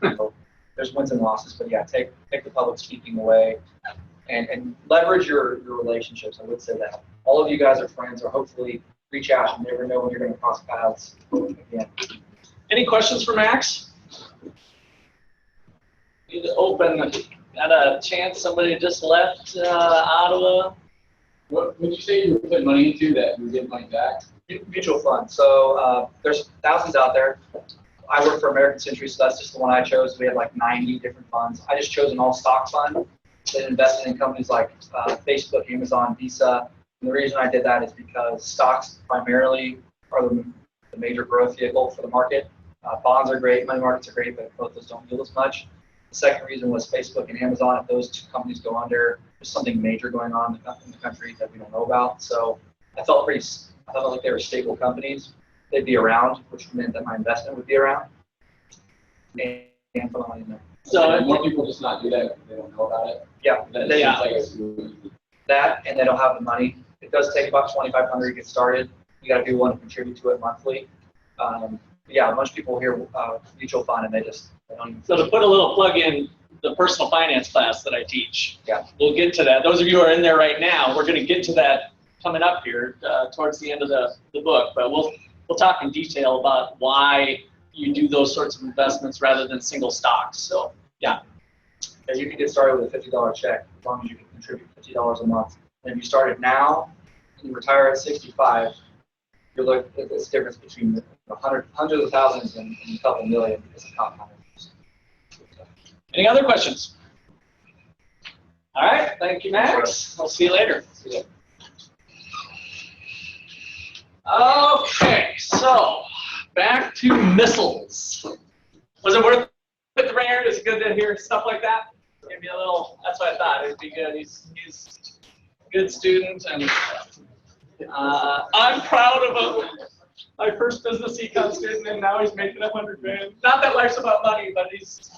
So there's wins and losses, but yeah, take the public speaking away and leverage your relationships. I would say that all of you guys are friends, or hopefully reach out. You never know when you're going to cross paths again. Any questions for Max? Need to open. Got a chance. Somebody just left Ottawa. What would you say you were putting money into that you were getting money back? Mutual fund. So there's thousands out there. I work for American Century, so that's just the one I chose. We had like 90 different funds. I just chose an all-stock fund that invested in companies like Facebook, Amazon, Visa. And the reason I did that is because stocks primarily are the major growth vehicle for the market. Bonds are great, money markets are great, but both those don't yield as much. The second reason was Facebook and Amazon. If those two companies go under, there's something major going on in the country that we don't know about. So I felt like they were stable companies. They'd be around, which meant that my investment would be around. And put money in there. So more people just not do that because they don't know about it. Yeah, That they, seems like a smooth. that, and they don't have the money. It does take about $2,500 to get started. You got to be willing to contribute to it monthly. Yeah, a bunch of people hear mutual fund and they don't even. So to put a little plug in the personal finance class that I teach, Yeah. We'll get to that. Those of you who are in there right now, we're going to get to that coming up here towards the end of the book. But we'll talk in detail about why you do those sorts of investments rather than single stocks. So yeah. Yeah, you can get started with a $50 check as long as you can contribute $50 a month. And if you started now and you retire at 65, you're looking at this difference between hundreds of thousands and a couple million because of compounding. Any other questions? All right. Thank you, Max. I'll see you later. Okay. So back to missiles. Was it worth it, Raynard? Is it good to hear stuff like that? Give me a little. That's what I thought. It'd be good. He's a good student, and I'm proud of him. My first business econ student, and now he's making $100 grand. Not that life's about money, but he's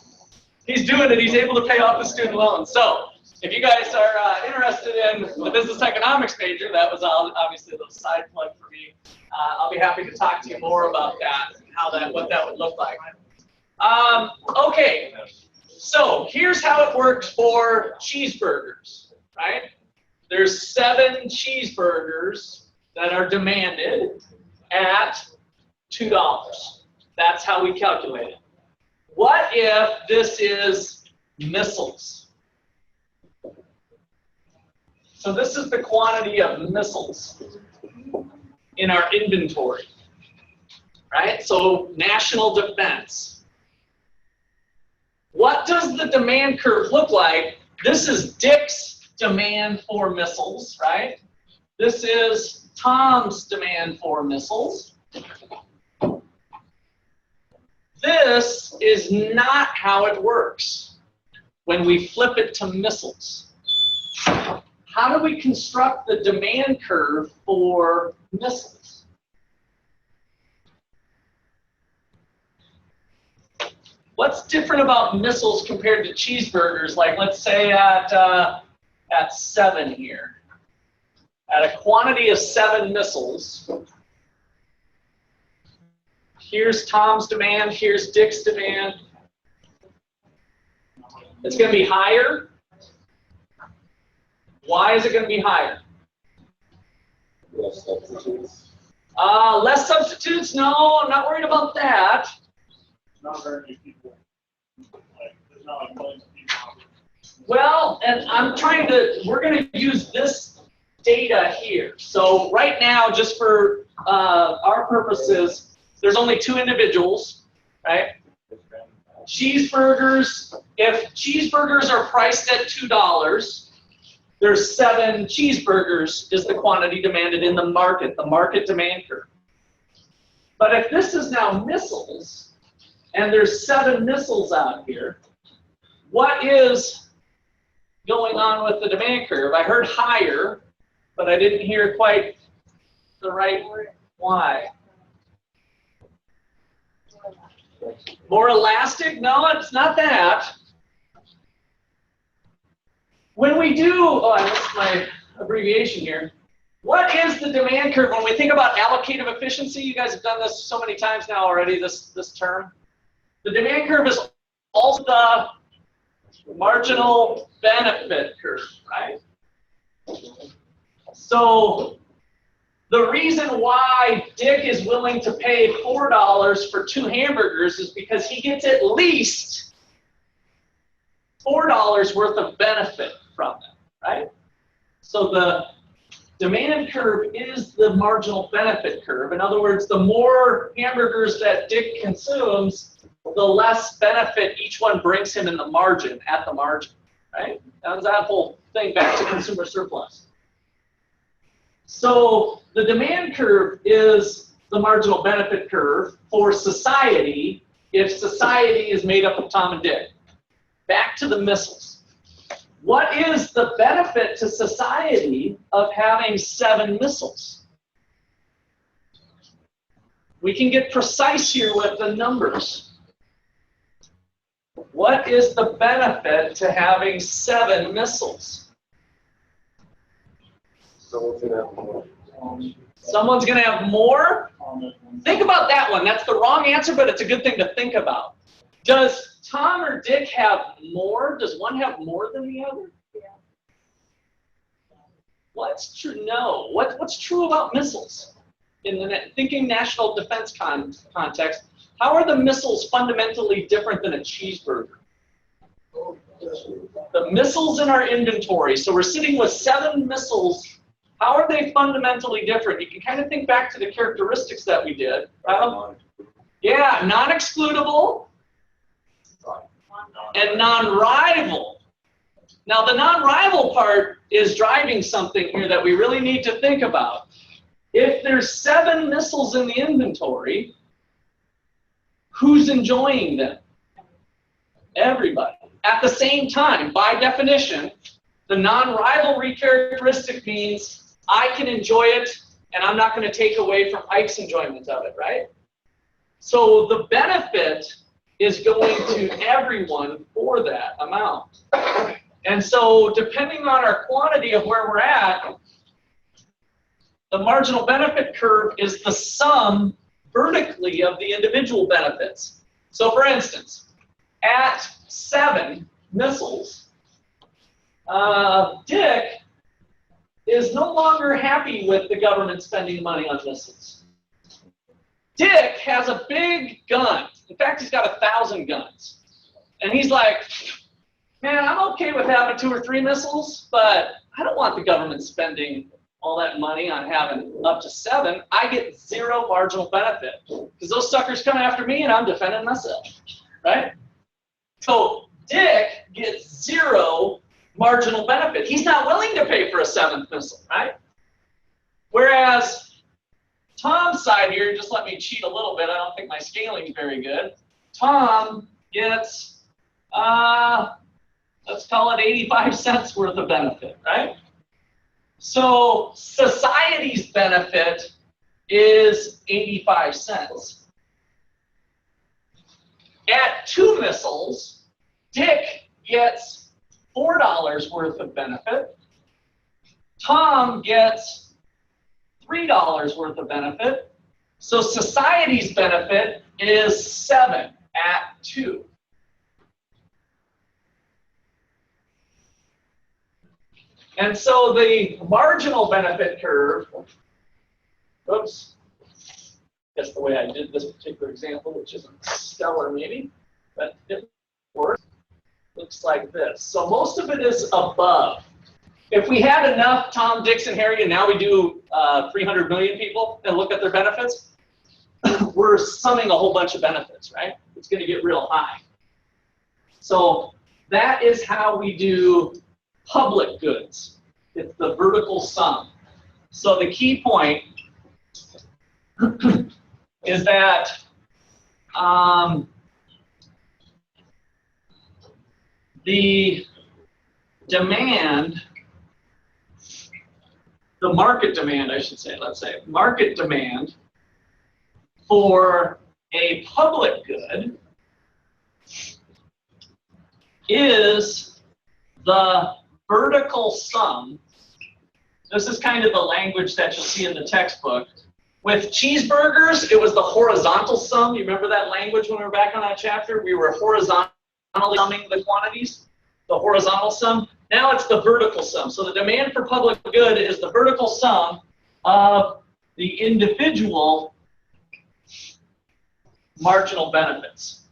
doing it. He's able to pay off the student loans. So if you guys are interested in the business economics major, that was obviously a little side plug for me. I'll be happy to talk to you more about that and what that would look like. Okay, so here's how it works for cheeseburgers, right? There's 7 cheeseburgers that are demanded at $2. That's how we calculate it. What if this is missiles? So this is the quantity of missiles in our inventory, right? So national defense. What does the demand curve look like? This is Dick's demand for missiles, right? This is Tom's demand for missiles. This is not how it works when we flip it to missiles. How do we construct the demand curve for missiles? What's different about missiles compared to cheeseburgers? Like, let's say at 7 here. At a quantity of 7 missiles, here's Tom's demand, here's Dick's demand. It's going to be higher. Why is it going to be higher? Less substitutes. Less substitutes? No, I'm not worried about that. Not very many people. There's not like millions of people. Well, and we're going to use this data here. So right now, just for our purposes, there's only 2 individuals, right? Cheeseburgers, if cheeseburgers are priced at $2, there's 7 cheeseburgers is the quantity demanded in the market demand curve. But if this is now missiles, and there's 7 missiles out here, what is going on with the demand curve? I heard higher, but I didn't hear quite the right word. Why? More elastic? No, it's not that. When we do, I missed my abbreviation here. What is the demand curve when we think about allocative efficiency? You guys have done this so many times now already, this term. The demand curve is also the marginal benefit curve, right? So the reason why Dick is willing to pay $4 for 2 hamburgers is because he gets at least $4 worth of benefit from them, right? So the demand curve is the marginal benefit curve. In other words, the more hamburgers that Dick consumes, the less benefit each one brings him in the margin, at the margin, right? That's that whole thing back to consumer surplus. So the demand curve is the marginal benefit curve for society if society is made up of Tom and Dick. Back to the missiles. What is the benefit to society of having 7 missiles? We can get precise here with the numbers. What is the benefit to having 7 missiles? Someone's gonna have more. Someone's going to have more? Think about that one. That's the wrong answer, but it's a good thing to think about. Does Tom or Dick have more? Does one have more than the other? Yeah. What's true? No. What's true about missiles? In the thinking national defense context, how are the missiles fundamentally different than a cheeseburger? The missiles in our inventory, so we're sitting with 7 missiles. How are they fundamentally different? You can kind of think back to the characteristics that we did. Yeah, non-excludable and non-rival. Now, the non-rival part is driving something here that we really need to think about. If there's 7 missiles in the inventory, who's enjoying them? Everybody. At the same time, by definition, the non-rivalry characteristic means I can enjoy it, and I'm not going to take away from Ike's enjoyment of it, right? So the benefit is going to everyone for that amount. And so depending on our quantity of where we're at, the marginal benefit curve is the sum vertically of the individual benefits. So for instance, at 7 missiles, Dick is no longer happy with the government spending money on missiles. Dick has a big gun. In fact, he's got 1,000 guns. And he's like, man, I'm okay with having 2 or 3 missiles, but I don't want the government spending all that money on having up to 7. I get 0 marginal benefit because those suckers come after me and I'm defending myself, right? So Dick gets 0 marginal benefit. He's not willing to pay for a 7th missile, right? Whereas Tom's side here, just let me cheat a little bit. I don't think my scaling is very good. Tom gets, let's call it 85 cents worth of benefit, right? So society's benefit is 85 cents. At 2 missiles, Dick gets $4 worth of benefit. Tom gets $3 worth of benefit. So society's benefit is 7 at 2. And so the marginal benefit curve, oops, that's the way I did this particular example, which isn't stellar maybe, but it works. Looks like this. So most of it is above. If we had enough Tom, Dicks, and Harry, and now we do 300 million people and look at their benefits, we're summing a whole bunch of benefits, right? It's going to get real high. So that is how we do public goods. It's the vertical sum. So the key point is that the demand, the market demand, I should say, let's say, market demand for a public good is the vertical sum. This is kind of the language that you'll see in the textbook. With cheeseburgers, it was the horizontal sum. You remember that language when we were back on that chapter? We were horizontally summing the quantities, the horizontal sum. Now it's the vertical sum. So the demand for public good is the vertical sum of the individual marginal benefits.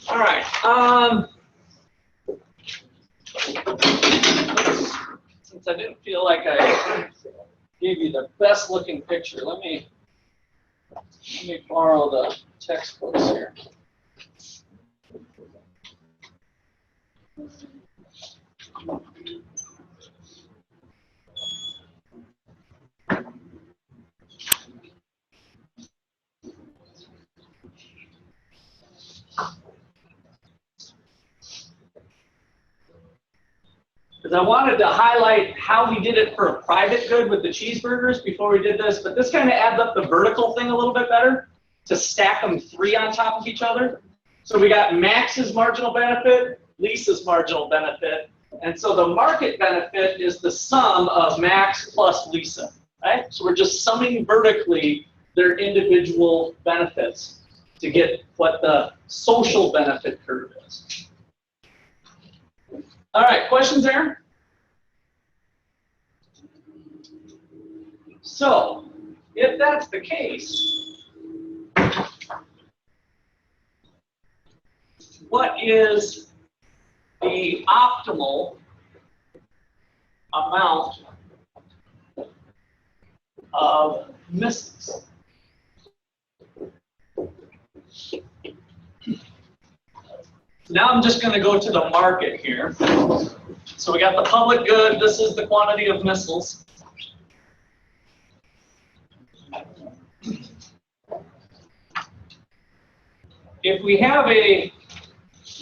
All right. Some since I didn't feel like I gave you the best looking picture, let me borrow the textbooks here. Because I wanted to highlight how we did it for a private good with the cheeseburgers before we did this, but this kind of adds up the vertical thing a little bit better to stack them 3 on top of each other. So we got Max's marginal benefit, Lisa's marginal benefit, and so the market benefit is the sum of Max plus Lisa, right? So we're just summing vertically their individual benefits to get what the social benefit curve is. All right, questions there? So, if that's the case, what is the optimal amount of misses? Now I'm just going to go to the market here. So we got the public good. This is the quantity of missiles. If we have a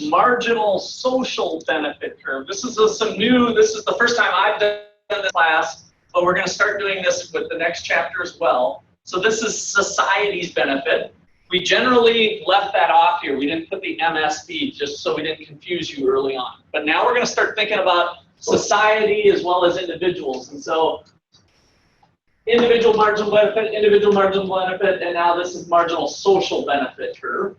marginal social benefit curve, this is this is the first time I've done this class, but we're going to start doing this with the next chapter as well. So this is society's benefit. We generally left that off here. We didn't put the MSB just so we didn't confuse you early on. But now we're going to start thinking about society as well as individuals. And so individual marginal benefit, and now this is marginal social benefit curve.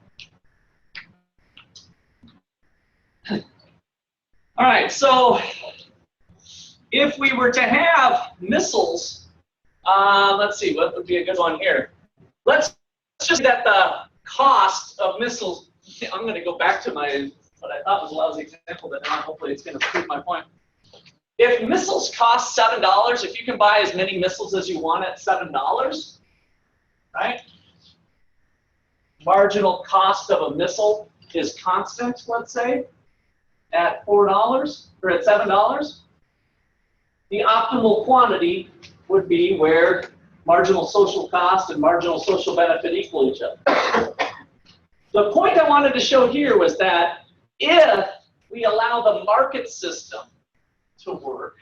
All right, so if we were to have missiles, let's see, what would be a good one here? Let's just say that the cost of missiles, I'm going to go back to my, what I thought was a lousy example, but now hopefully it's going to prove my point. If missiles cost $7, if you can buy as many missiles as you want at $7, right? Marginal cost of a missile is constant, let's say, at $4 or at $7. The optimal quantity would be where marginal social cost and marginal social benefit equal each other. The point I wanted to show here was that if we allow the market system to work,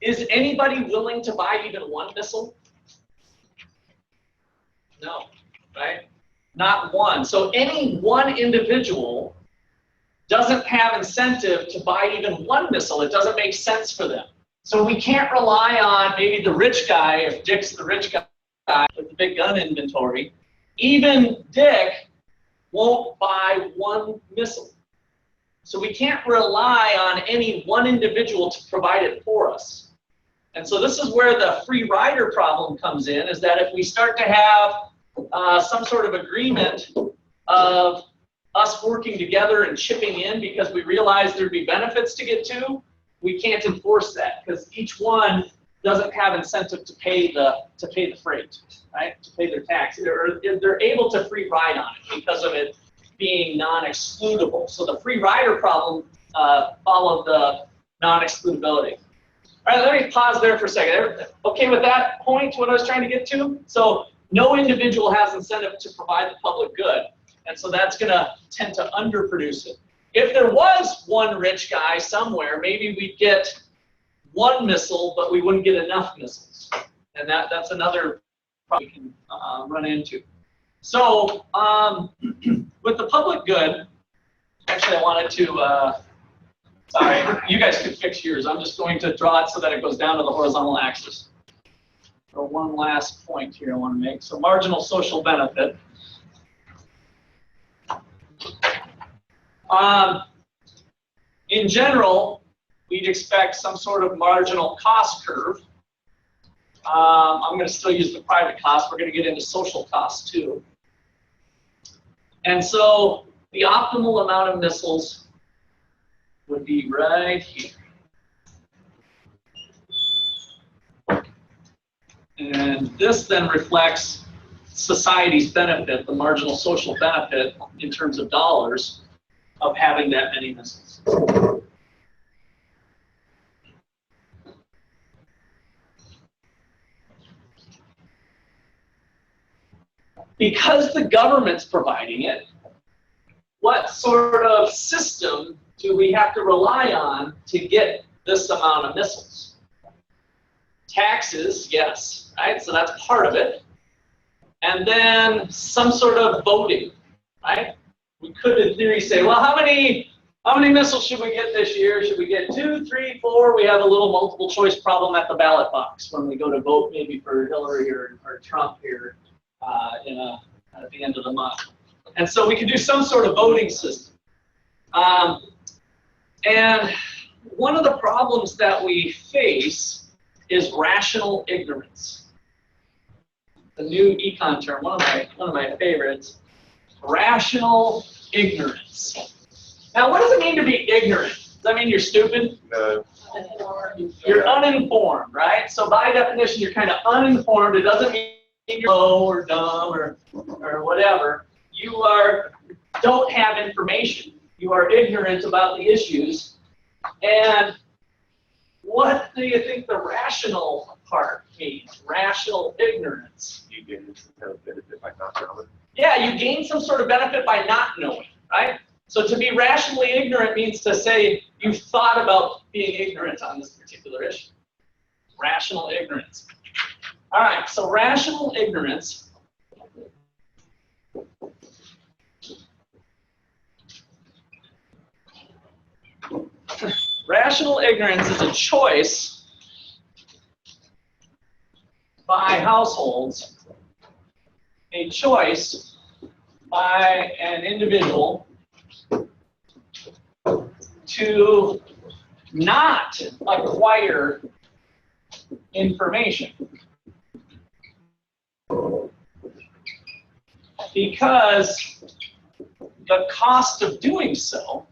is anybody willing to buy even one missile? No, right? Not one. So any one individual doesn't have incentive to buy even one missile. It doesn't make sense for them. So we can't rely on maybe the rich guy, if Dick's the rich guy with the big gun inventory. Even Dick won't buy one missile. So we can't rely on any one individual to provide it for us. And so this is where the free rider problem comes in, is that if we start to have some sort of agreement of us working together and chipping in because we realize there'd be benefits to get to, we can't enforce that because each one doesn't have incentive to pay the freight, right? To pay their tax. They're able to free ride on it because of it being non-excludable. So the free rider problem followed the non-excludability. All right, let me pause there for a second. Okay with that point, what I was trying to get to? So no individual has incentive to provide the public good, and so that's going to tend to underproduce it. If there was one rich guy somewhere, maybe we'd get one missile, but we wouldn't get enough missiles. And that's another problem we can run into. So with the public good, actually I wanted to, sorry, you guys could fix yours. I'm just going to draw it so that it goes down to the horizontal axis. So one last point here I want to make. So marginal social benefit. In general, we'd expect some sort of marginal cost curve. I'm going to still use the private cost. We're going to get into social costs too. And so the optimal amount of missiles would be right here. And this then reflects society's benefit, the marginal social benefit in terms of dollars of having that many missiles. Because the government's providing it, what sort of system do we have to rely on to get this amount of missiles? Taxes, yes, right? So that's part of it. And then some sort of voting, right? We could, in theory, say, well, how many missiles should we get this year? Should we get 2, 3, 4? We have a little multiple choice problem at the ballot box when we go to vote maybe for Hillary or Trump here at the end of the month. And so we can do some sort of voting system. And one of the problems that we face is rational ignorance. The new econ term, one of my favorites, rational ignorance. Now, what does it mean to be ignorant? Does that mean you're stupid? No. You're uninformed, right? So by definition, you're kind of uninformed. It doesn't mean you're low or dumb or whatever. You don't have information. You are ignorant about the issues. And what do you think the rational part means? Rational ignorance. You get some benefit by not knowing. Yeah, you gain some sort of benefit by not knowing, right? So to be rationally ignorant means to say you've thought about being ignorant on this particular issue. Rational ignorance. All right, so rational ignorance. Rational ignorance is a choice by households, a choice by an individual to not acquire information because the cost of doing so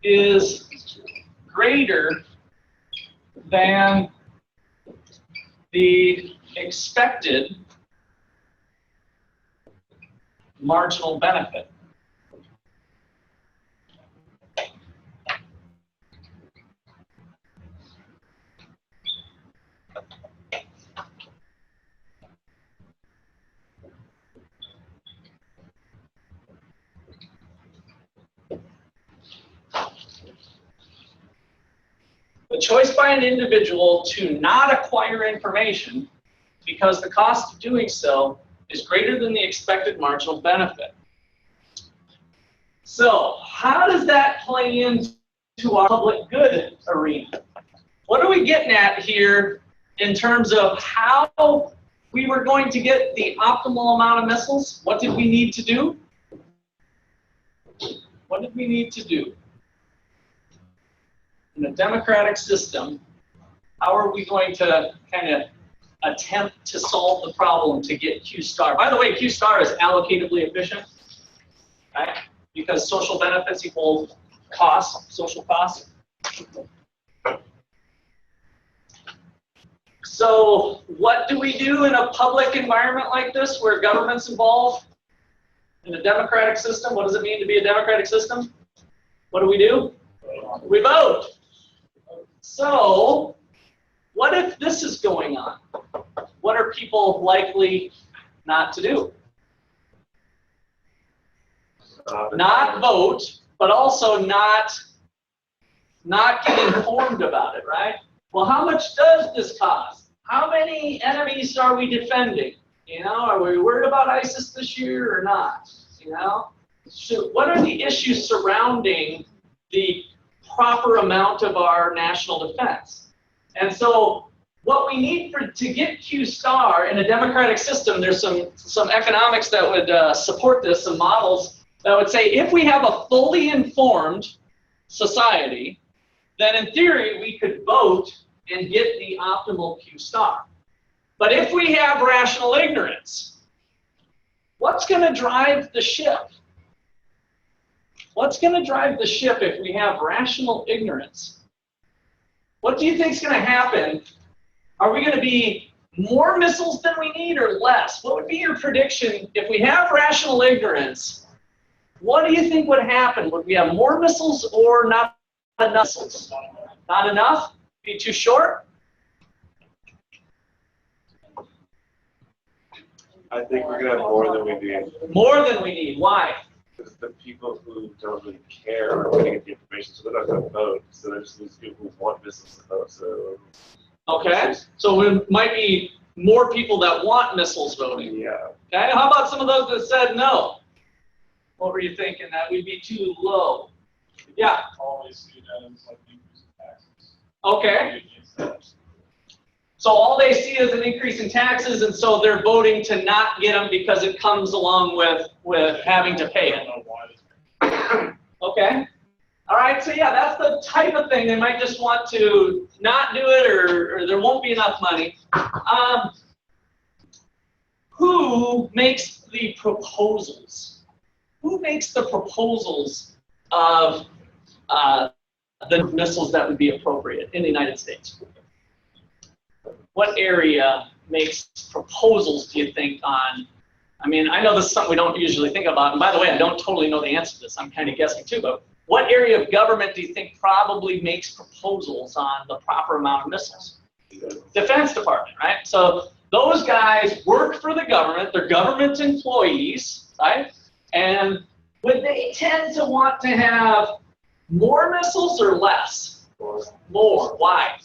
is greater than the expected marginal benefit. The choice by an individual to not acquire information because the cost of doing so is greater than the expected marginal benefit. So, how does that play into our public good arena? What are we getting at here in terms of how we were going to get the optimal amount of missiles? What did we need to do? What did we need to do? In a democratic system, how are we going to kind of attempt to solve the problem to get Q star? By the way, Q star is allocatively efficient, right? Because social benefits equal costs, social costs. So what do we do in a public environment like this where government's involved? In a democratic system, what does it mean to be a democratic system? What do? We vote. So, what if this is going on? What are people likely not to do? Not vote, but also not get informed about it, right? Well, how much does this cost? How many enemies are we defending? You know, are we worried about ISIS this year or not? You know, so what are the issues surrounding the proper amount of our national defense? And so what we need to get Q star in a democratic system, there's some economics that would support this, some models that would say if we have a fully informed society, then in theory we could vote and get the optimal Q star. But if we have rational ignorance, what's going to drive the ship? What's going to drive the ship if we have rational ignorance? What do you think is going to happen? Are we going to be more missiles than we need or less? What would be your prediction if we have rational ignorance? What do you think would happen? Would we have more missiles or not enough missiles? Not enough? Be too short? I think we're gonna have more than we need. More than we need. Why? Because the people who don't really care are going to get the information, so they're not going to vote. So there's these people who want missiles to vote. So Okay, so it might be more people that want missiles voting. yeah. Okay, how about some of those that said no? What were you thinking? That we'd be too low? Yeah. Always see that as like increase in taxes. Okay. So all they see is an increase in taxes, and so they're voting to not get them because it comes along with having to pay I it. don't know why. Okay. All right. So yeah, that's the type of thing. They might just want to not do it, or there won't be enough money. Who makes the proposals? Who makes the proposals of the missiles that would be appropriate in the United States? What area makes proposals, do you think, on, I mean, I know this is something we don't usually think about, and by the way, I don't totally know the answer to this, I'm kind of guessing too, but what area of government do you think probably makes proposals on the proper amount of missiles? Defense Department, right? So those guys work for the government, they're government employees, right? And would they tend to want to have more missiles or less? More. Why?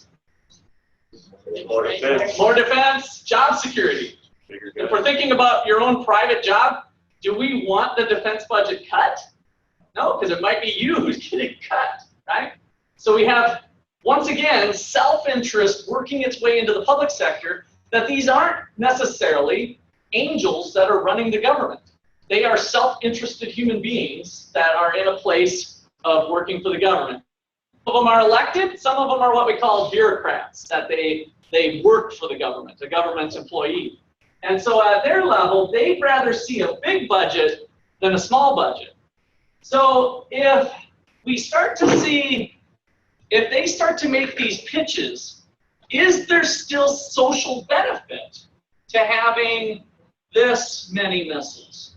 More defense. More defense, job security. If we're thinking about your own private job, do we want the defense budget cut? No, because it might be you who's getting cut, right? So we have, once again, self-interest working its way into the public sector, that these aren't necessarily angels that are running the government. They are self-interested human beings that are in a place of working for the government. Some of them are elected, some of them are what we call bureaucrats, that they work for the government's employee. And so at their level, they'd rather see a big budget than a small budget. So if we start to see, if they start to make these pitches, is there still social benefit to having this many missiles?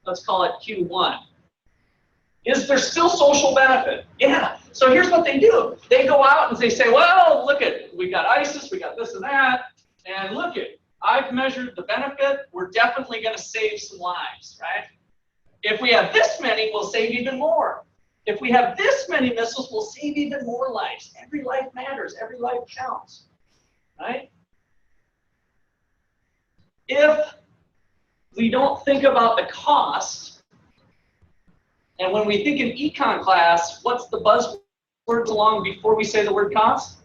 Let's call it Q1. Is there still social benefit? Yeah. So here's what they do. They go out and they say, well, look at, we got ISIS, we got this and that, and look at, I've measured the benefit. We're definitely going to save some lives, right? If we have this many, we'll save even more. If we have this many missiles, we'll save even more lives. Every life matters. Every life counts, right? If we don't think about the cost, and when we think in econ class, what's the buzzwords along before we say the word cost?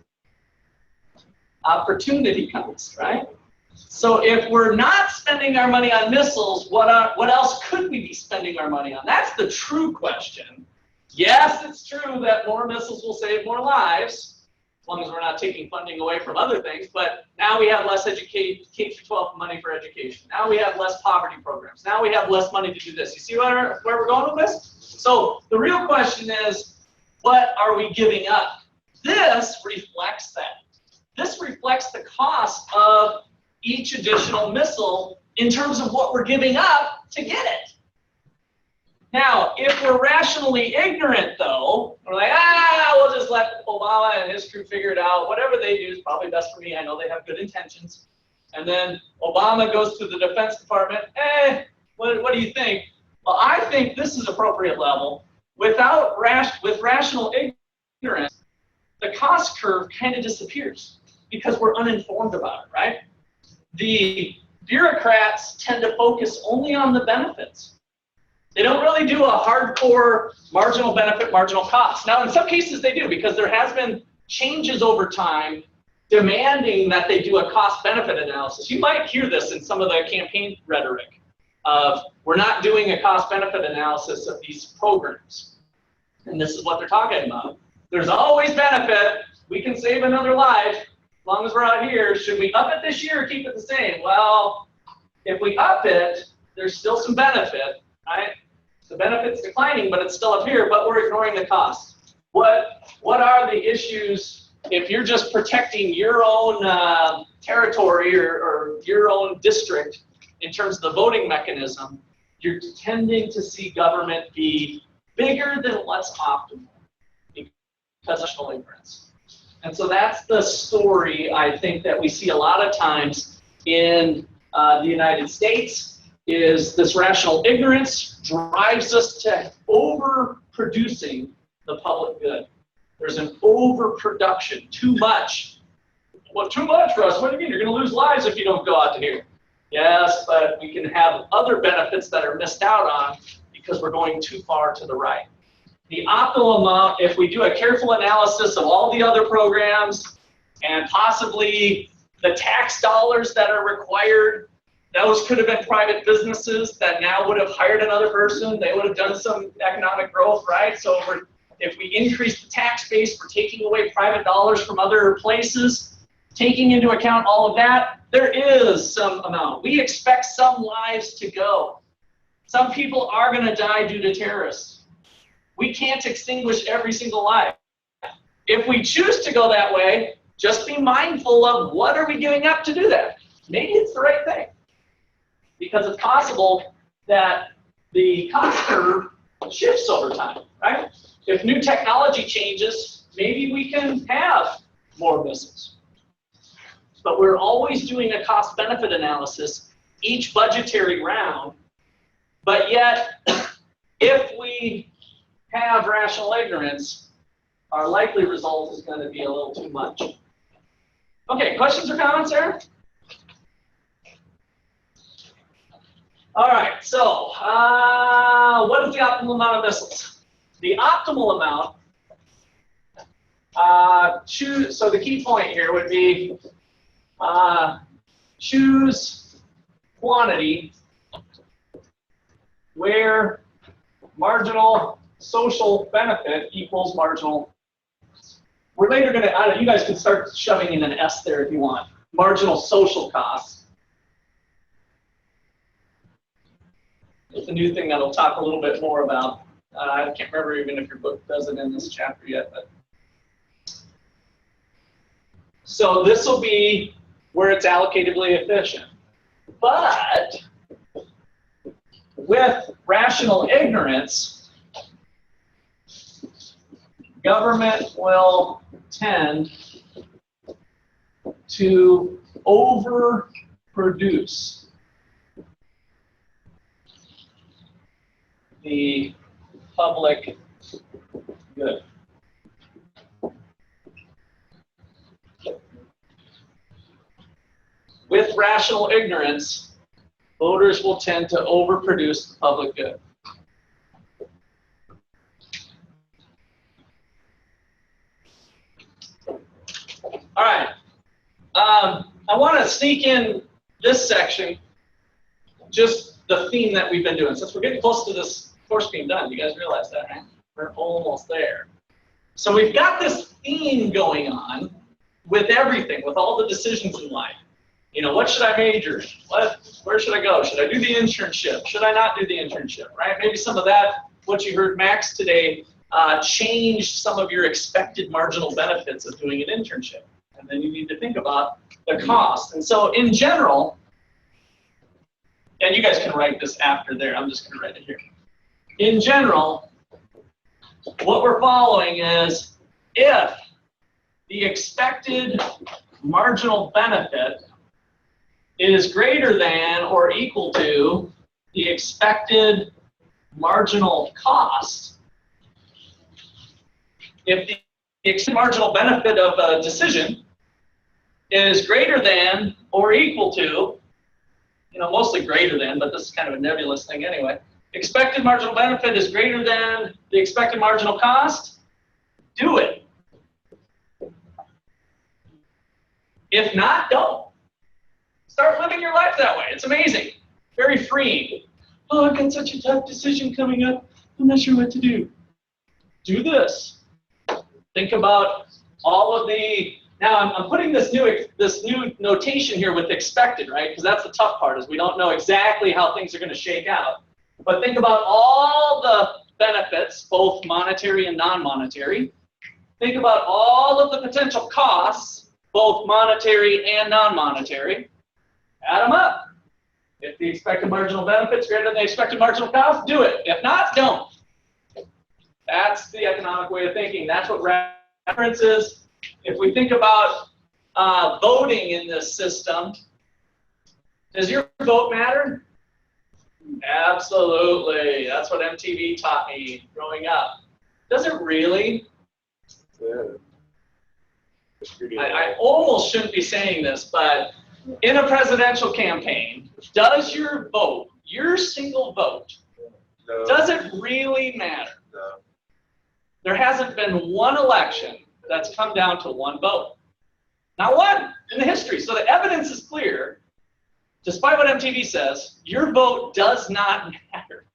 Opportunity cost, right? So if we're not spending our money on missiles, what else could we be spending our money on? That's the true question. Yes, it's true that more missiles will save more lives, as long as we're not taking funding away from other things, but now we have less K-12 money for education. Now we have less poverty programs. Now we have less money to do this. You see where we're going with this? So the real question is, what are we giving up? This reflects that. This reflects the cost of each additional missile in terms of what we're giving up to get it. Now, if we're rationally ignorant, though, we're like, we'll just let Obama and his crew figure it out. Whatever they do is probably best for me. I know they have good intentions. And then Obama goes to the Defense Department, what do you think? Well, I think this is appropriate level. With rational ignorance, the cost curve kind of disappears because we're uninformed about it, right? The bureaucrats tend to focus only on the benefits. They don't really do a hardcore marginal benefit, marginal cost. Now, in some cases they do, because there has been changes over time demanding that they do a cost-benefit analysis. You might hear this in some of the campaign rhetoric of, we're not doing a cost-benefit analysis of these programs. And this is what they're talking about. There's always benefit. We can save another life as long as we're out here. Should we up it this year or keep it the same? Well, if we up it, there's still some benefit, right? The benefit's declining, but it's still up here, but we're ignoring the cost. What are the issues if you're just protecting your own territory or your own district in terms of the voting mechanism? You're tending to see government be bigger than what's optimal because of national ignorance. And so that's the story, I think, that we see a lot of times in the United States, is this rational ignorance drives us to overproducing the public good. There's an overproduction, too much. Well, too much, Russ. What do you mean? You're going to lose lives if you don't go out to here. Yes, but we can have other benefits that are missed out on because we're going too far to the right. The optimal amount, if we do a careful analysis of all the other programs and possibly the tax dollars that are required, those could have been private businesses that now would have hired another person. They would have done some economic growth, right? So if we increase the tax base, we're taking away private dollars from other places, taking into account all of that, there is some amount. We expect some lives to go. Some people are going to die due to terrorists. We can't extinguish every single life. If we choose to go that way, just be mindful of what are we giving up to do that. Maybe it's the right thing. Because it's possible that the cost curve shifts over time, right? If new technology changes, maybe we can have more missiles. But we're always doing a cost-benefit analysis each budgetary round. But yet, if we have rational ignorance, our likely result is going to be a little too much. Okay, questions or comments there? All right, so what is the optimal amount of missiles? The optimal amount, so the key point here would be choose quantity where marginal social benefit equals marginal. We're later going to, you guys can start shoving in an S there if you want. Marginal social costs. It's a new thing that I'll talk a little bit more about. I can't remember even if your book does it in this chapter yet. But so this will be where it's allocatively efficient. But with rational ignorance, government will tend to overproduce the public good. With rational ignorance, voters will tend to overproduce the public good. All right. I want to sneak in this section, just the theme that we've been doing. Since we're getting close to this course being done, you guys realize that, right? We're almost there. So we've got this theme going on with everything, with all the decisions in life. You know, what should I major? Where should I go? Should I do the internship? Should I not do the internship, right? Maybe some of that, what you heard Max today, changed some of your expected marginal benefits of doing an internship. And then you need to think about the cost. And so in general, and you guys can write this after there, I'm just going to write it here. In general, what we're following is if the expected marginal benefit is greater than or equal to the expected marginal cost, if the expected marginal benefit of a decision is greater than or equal to, you know, mostly greater than, but this is kind of a nebulous thing anyway. Expected marginal benefit is greater than the expected marginal cost, do it. If not, don't. Start living your life that way. It's amazing. Very freeing. Oh, I've got such a tough decision coming up. I'm not sure what to do. Do this. Think about all of the, now I'm putting this new notation here with expected, right? Because that's the tough part, is we don't know exactly how things are going to shake out. But think about all the benefits, both monetary and non-monetary. Think about all of the potential costs, both monetary and non-monetary. Add them up. If the expected marginal benefit is greater than the expected marginal cost, do it. If not, don't. That's the economic way of thinking. That's what reference is. If we think about voting in this system, does your vote matter? Absolutely. That's what MTV taught me growing up. Does it really? Yeah. I almost shouldn't be saying this, but in a presidential campaign, does your vote, your single vote, No. does it really matter? No. There hasn't been one election that's come down to one vote. Not one in the history. So the evidence is clear. Despite what MTV says, your vote does not matter.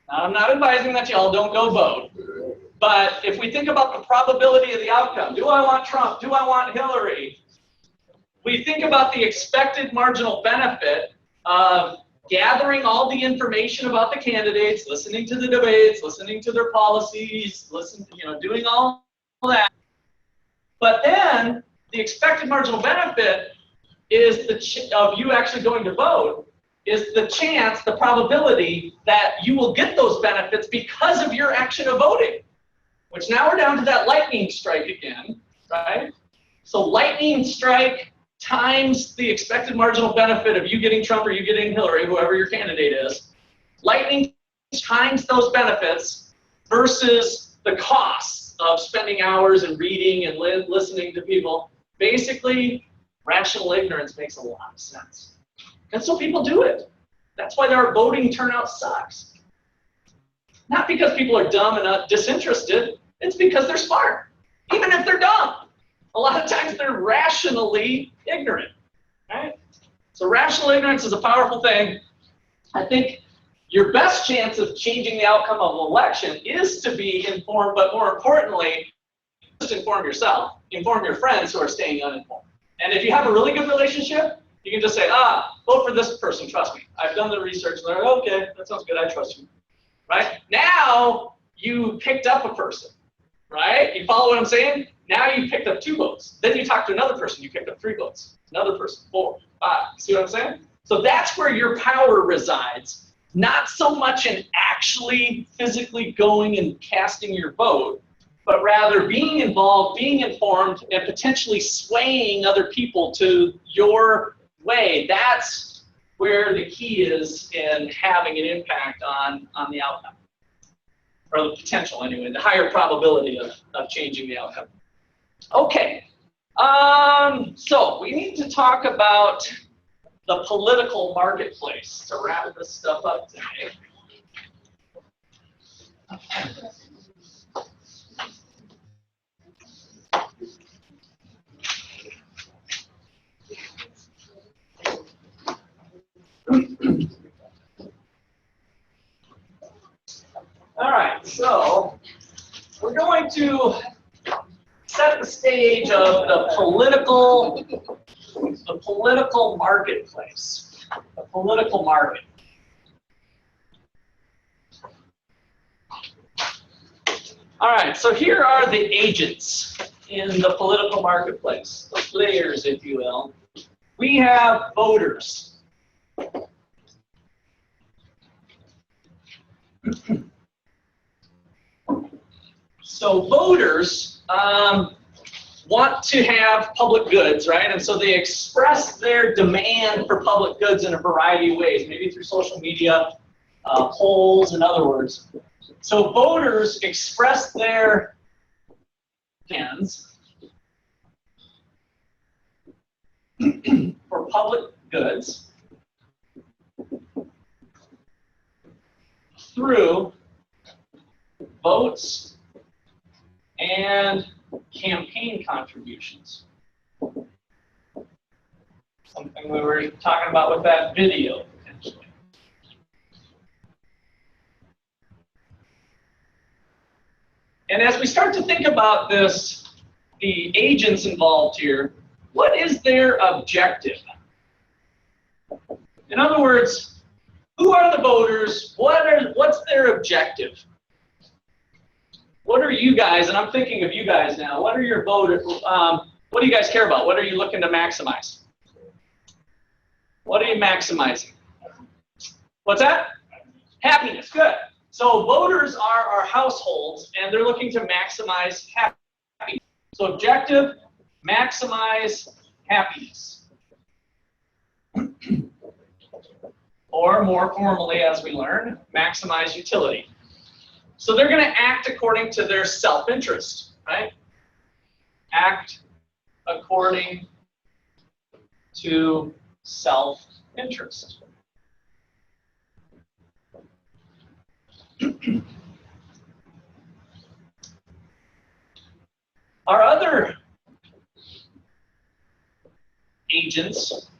Now, I'm not advising that y'all don't go vote. But if we think about the probability of the outcome, do I want Trump? Do I want Hillary? We think about the expected marginal benefit of gathering all the information about the candidates, listening to the debates, listening to their policies, doing all that. But then the expected marginal benefit is of you actually going to vote is the chance, the probability that you will get those benefits because of your action of voting. Which now we're down to that lightning strike again, right? So lightning strike times the expected marginal benefit of you getting Trump or you getting Hillary, whoever your candidate is. Lightning times those benefits versus the costs of spending hours and reading and listening to people. Basically, rational ignorance makes a lot of sense. And so people do it. That's why our voting turnout sucks. Not because people are dumb and disinterested, it's because they're smart. Even if they're dumb. A lot of times they're rationally ignorant, right? So rational ignorance is a powerful thing. I think your best chance of changing the outcome of an election is to be informed, but more importantly, just inform yourself. Inform your friends who are staying uninformed. And if you have a really good relationship, you can just say, vote for this person, trust me. I've done the research, and they're like, okay, that sounds good, I trust you. Right? Now you picked up a person, right? You follow what I'm saying? Now you picked up 2 votes. Then you talk to another person, you picked up 3 votes. Another person, 4, 5. See what I'm saying? So that's where your power resides. Not so much in actually physically going and casting your vote, but rather being involved, being informed, and potentially swaying other people to your way. That's where the key is in having an impact on the outcome. Or the potential anyway, the higher probability of changing the outcome. Okay, so we need to talk about the political marketplace to wrap this stuff up today. All right, so we're going to set the stage of the political marketplace, the political market. All right, so here are the agents in the political marketplace, the players, if you will. We have voters. So voters want to have public goods, right? And so they express their demand for public goods in a variety of ways, maybe through social media, polls, in other words. So voters express their demands for public goods through votes and campaign contributions. Something we were talking about with that video, potentially. And as we start to think about this, the agents involved here, what is their objective? In other words, who are the voters? What's their objective? What are you guys, and I'm thinking of you guys now, what are your voters, what do you guys care about? What are you looking to maximize? What are you maximizing? What's that? Happiness, good. So voters are our households, and they're looking to maximize happiness. So objective, maximize happiness. Or more formally, as we learn, maximize utility. So they're going to act according to their self-interest, right? Act according to self-interest. Our other agents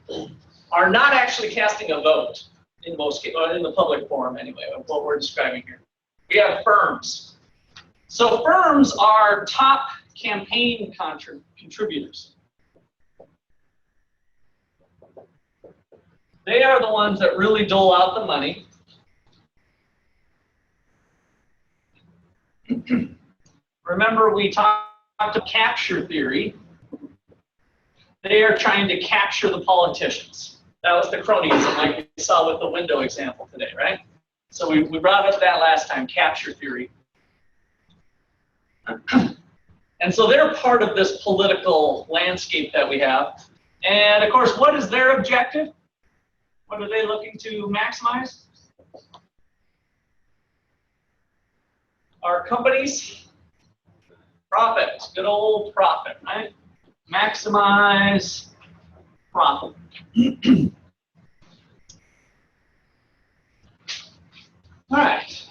are not actually casting a vote in most cases, or in the public forum anyway, of what we're describing here. We have firms. So firms are top campaign contributors. They are the ones that really dole out the money. Remember, we talked about capture theory. They are trying to capture the politicians. That was the cronyism, like we saw with the window example today, right? So we brought up that last time, capture theory. And so they're part of this political landscape that we have. And of course, what is their objective? What are they looking to maximize? Our companies? Profit, good old profit, right? Maximize profit. All right.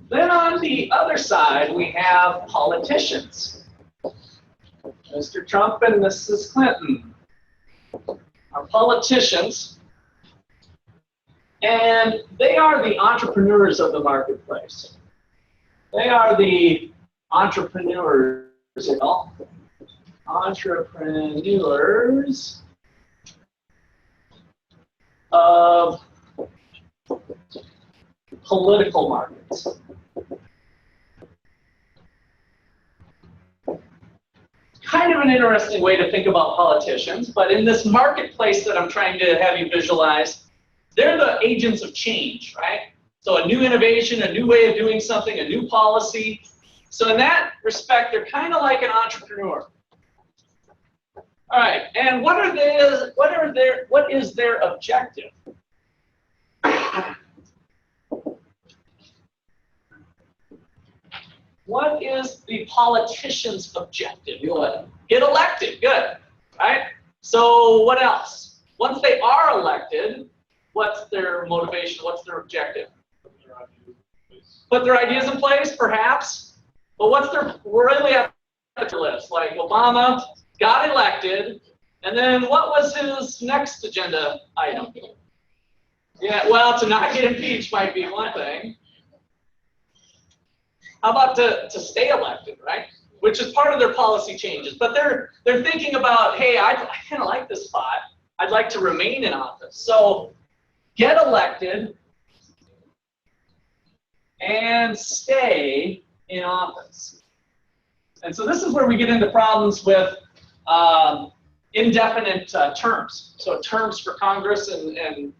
Then on the other side, we have politicians. Mr. Trump and Mrs. Clinton are politicians, and they are the entrepreneurs of the marketplace. They are the entrepreneurs, you know, entrepreneurs of political markets. Kind of an interesting way to think about politicians, but in this marketplace that I'm trying to have you visualize, they're the agents of change, right? So a new innovation, a new way of doing something, a new policy. So in that respect, they're kind of like an entrepreneur. All right, and what is their objective? What is the politician's objective? Get elected, good, right? So what else? Once they are elected, what's their motivation? What's their objective? Put their ideas in place, perhaps. But what's their really up their list? Like Obama got elected, and then what was his next agenda item? Yeah, well, to not get impeached might be one thing. How about to stay elected, right? Which is part of their policy changes. But they're thinking about, hey, I kind of like this spot. I'd like to remain in office. So get elected and stay in office. And so this is where we get into problems with indefinite terms. So terms for Congress, and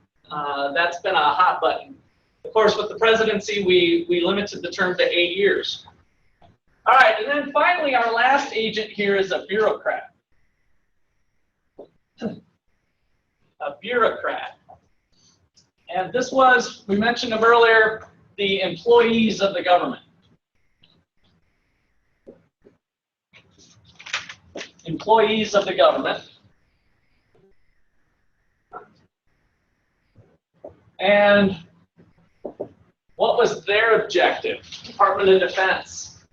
that's been a hot button. Of course, with the presidency, we limited the term to 8 years. All right, and then finally, our last agent here is a bureaucrat. A bureaucrat. And this was, we mentioned them earlier, the employees of the government. Employees of the government. And what was their objective? Department of Defense.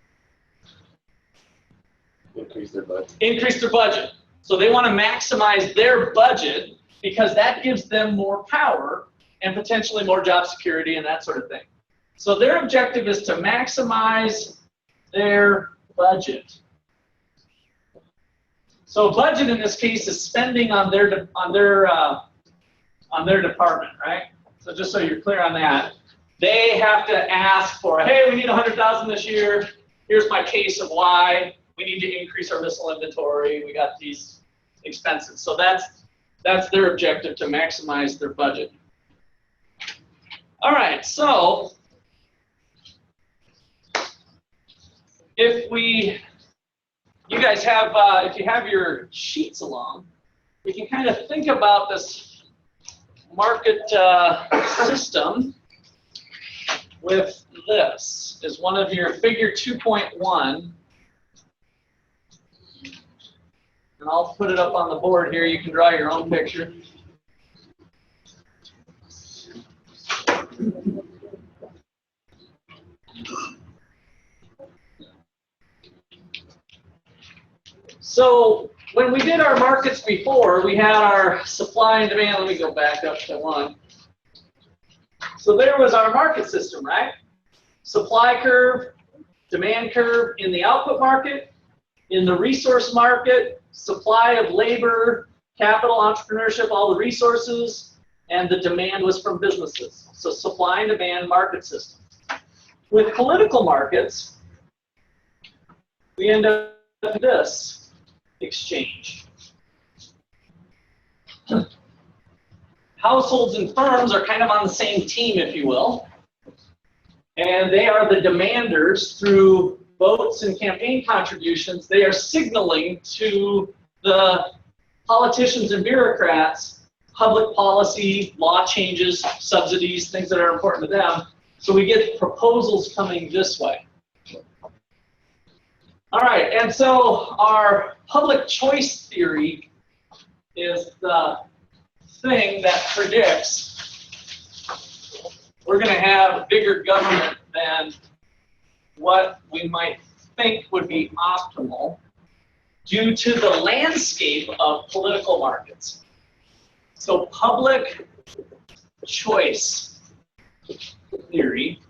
Increase their budget. Increase their budget. So they want to maximize their budget because that gives them more power and potentially more job security and that sort of thing. So their objective is to maximize their budget. So budget in this case is spending on their department, right? So just so you're clear on that, they have to ask for, hey, we need 100,000 this year. Here's my case of why we need to increase our missile inventory. We got these expenses. So that's their objective, to maximize their budget. All right, so if you guys have, if you have your sheets along, we can kind of think about this market system with this as one of your figure 2.1. And I'll put it up on the board here. You can draw your own picture. So when we did our markets before, we had our supply and demand. Let me go back up to one. So there was our market system, right? Supply curve, demand curve in the output market, in the resource market, supply of labor, capital, entrepreneurship, all the resources, and the demand was from businesses. So supply and demand market system. With political markets, we end up with this exchange. Households and firms are kind of on the same team, if you will. And they are the demanders through votes and campaign contributions. They are signaling to the politicians and bureaucrats public policy, law changes, subsidies, things that are important to them. So we get proposals coming this way. All right, and so our public choice theory is the thing that predicts we're going to have bigger government than what we might think would be optimal due to the landscape of political markets. So public choice theory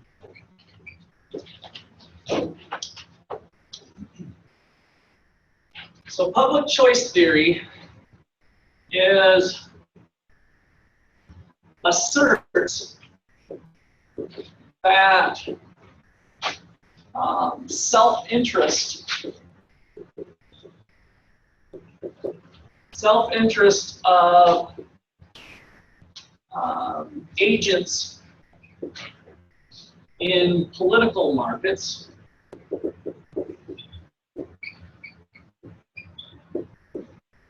is asserts that self-interest of agents in political markets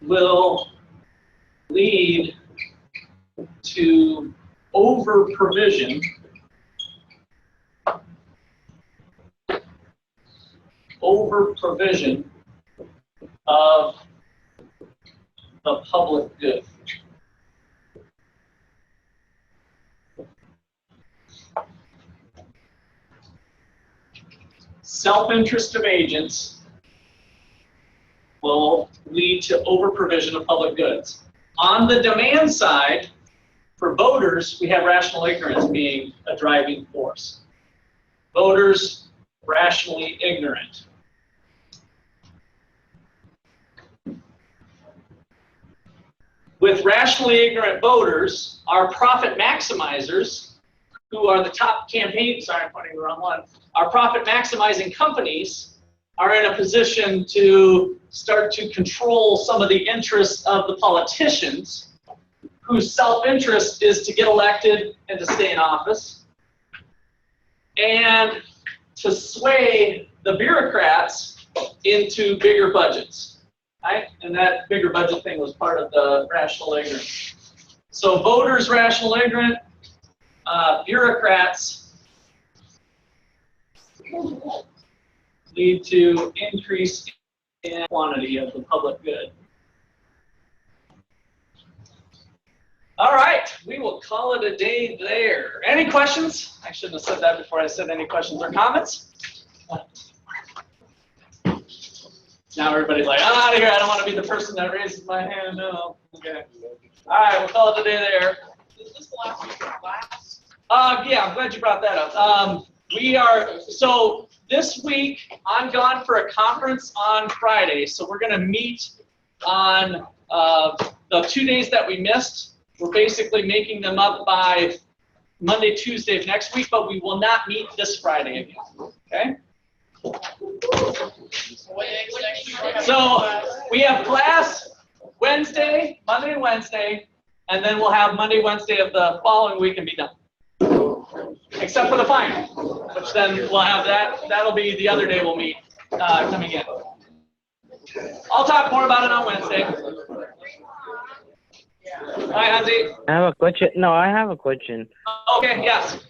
will lead to over-provision of the public good. Self-interest of agents will lead to over-provision of public goods. On the demand side, for voters, we have rational ignorance being a driving force. Voters rationally ignorant. With rationally ignorant voters, our profit maximizers, who are the top campaign, sorry, I'm pointing the wrong one, our profit maximizing companies are in a position to start to control some of the interests of the politicians, whose self-interest is to get elected and to stay in office, and to sway the bureaucrats into bigger budgets, right? And that bigger budget thing was part of the rational ignorance. So voters rational ignorant, bureaucrats lead to increase in quantity of the public good. All right, we will call it a day there. Any questions? I shouldn't have said that before I said any questions or comments. Now everybody's like, I'm out of here. I don't want to be the person that raises my hand. No. Okay. All right, we'll call it a day there. Is this the last week of class? Yeah, I'm glad you brought that up. So this week, I'm gone for a conference on Friday, so we're going to meet on the 2 days that we missed. We're basically making them up by Monday, Tuesday of next week, but we will not meet this Friday again. Okay? So we have class Wednesday, Monday and Wednesday, and then we'll have Monday, Wednesday of the following week and be done. Except for the final, which then we'll have that. That'll be the other day we'll meet coming in. I'll talk more about it on Wednesday. Hi, Hansi. I have a question. No, I have a question. Okay, yes.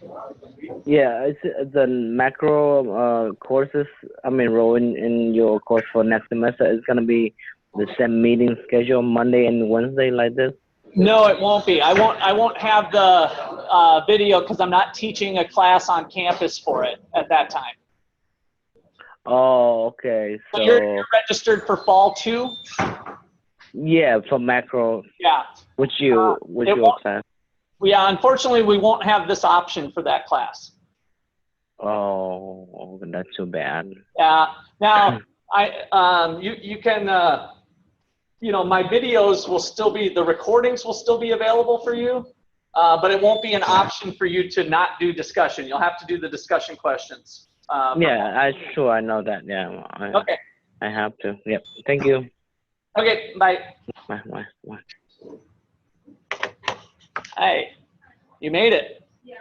Yeah, it's the macro courses I'm enrolling in your course for next semester. Is gonna be the same meeting schedule Monday and Wednesday like this? No, it won't be. I won't have the video because I'm not teaching a class on campus for it at that time. Oh, okay. So You're registered for fall 2? yeah, for macro. Yeah. Which your class? Yeah, unfortunately, we won't have this option for that class. Oh, that's too bad. Yeah. Now, you can, you know, my videos will still be, the recordings will still be available for you, but it won't be an option for you to not do discussion. You'll have to do the discussion questions. Yeah, I know that. Yeah. Okay. I have to. Yep. Thank you. Okay. Bye. Bye. Hey, you made it. Yeah.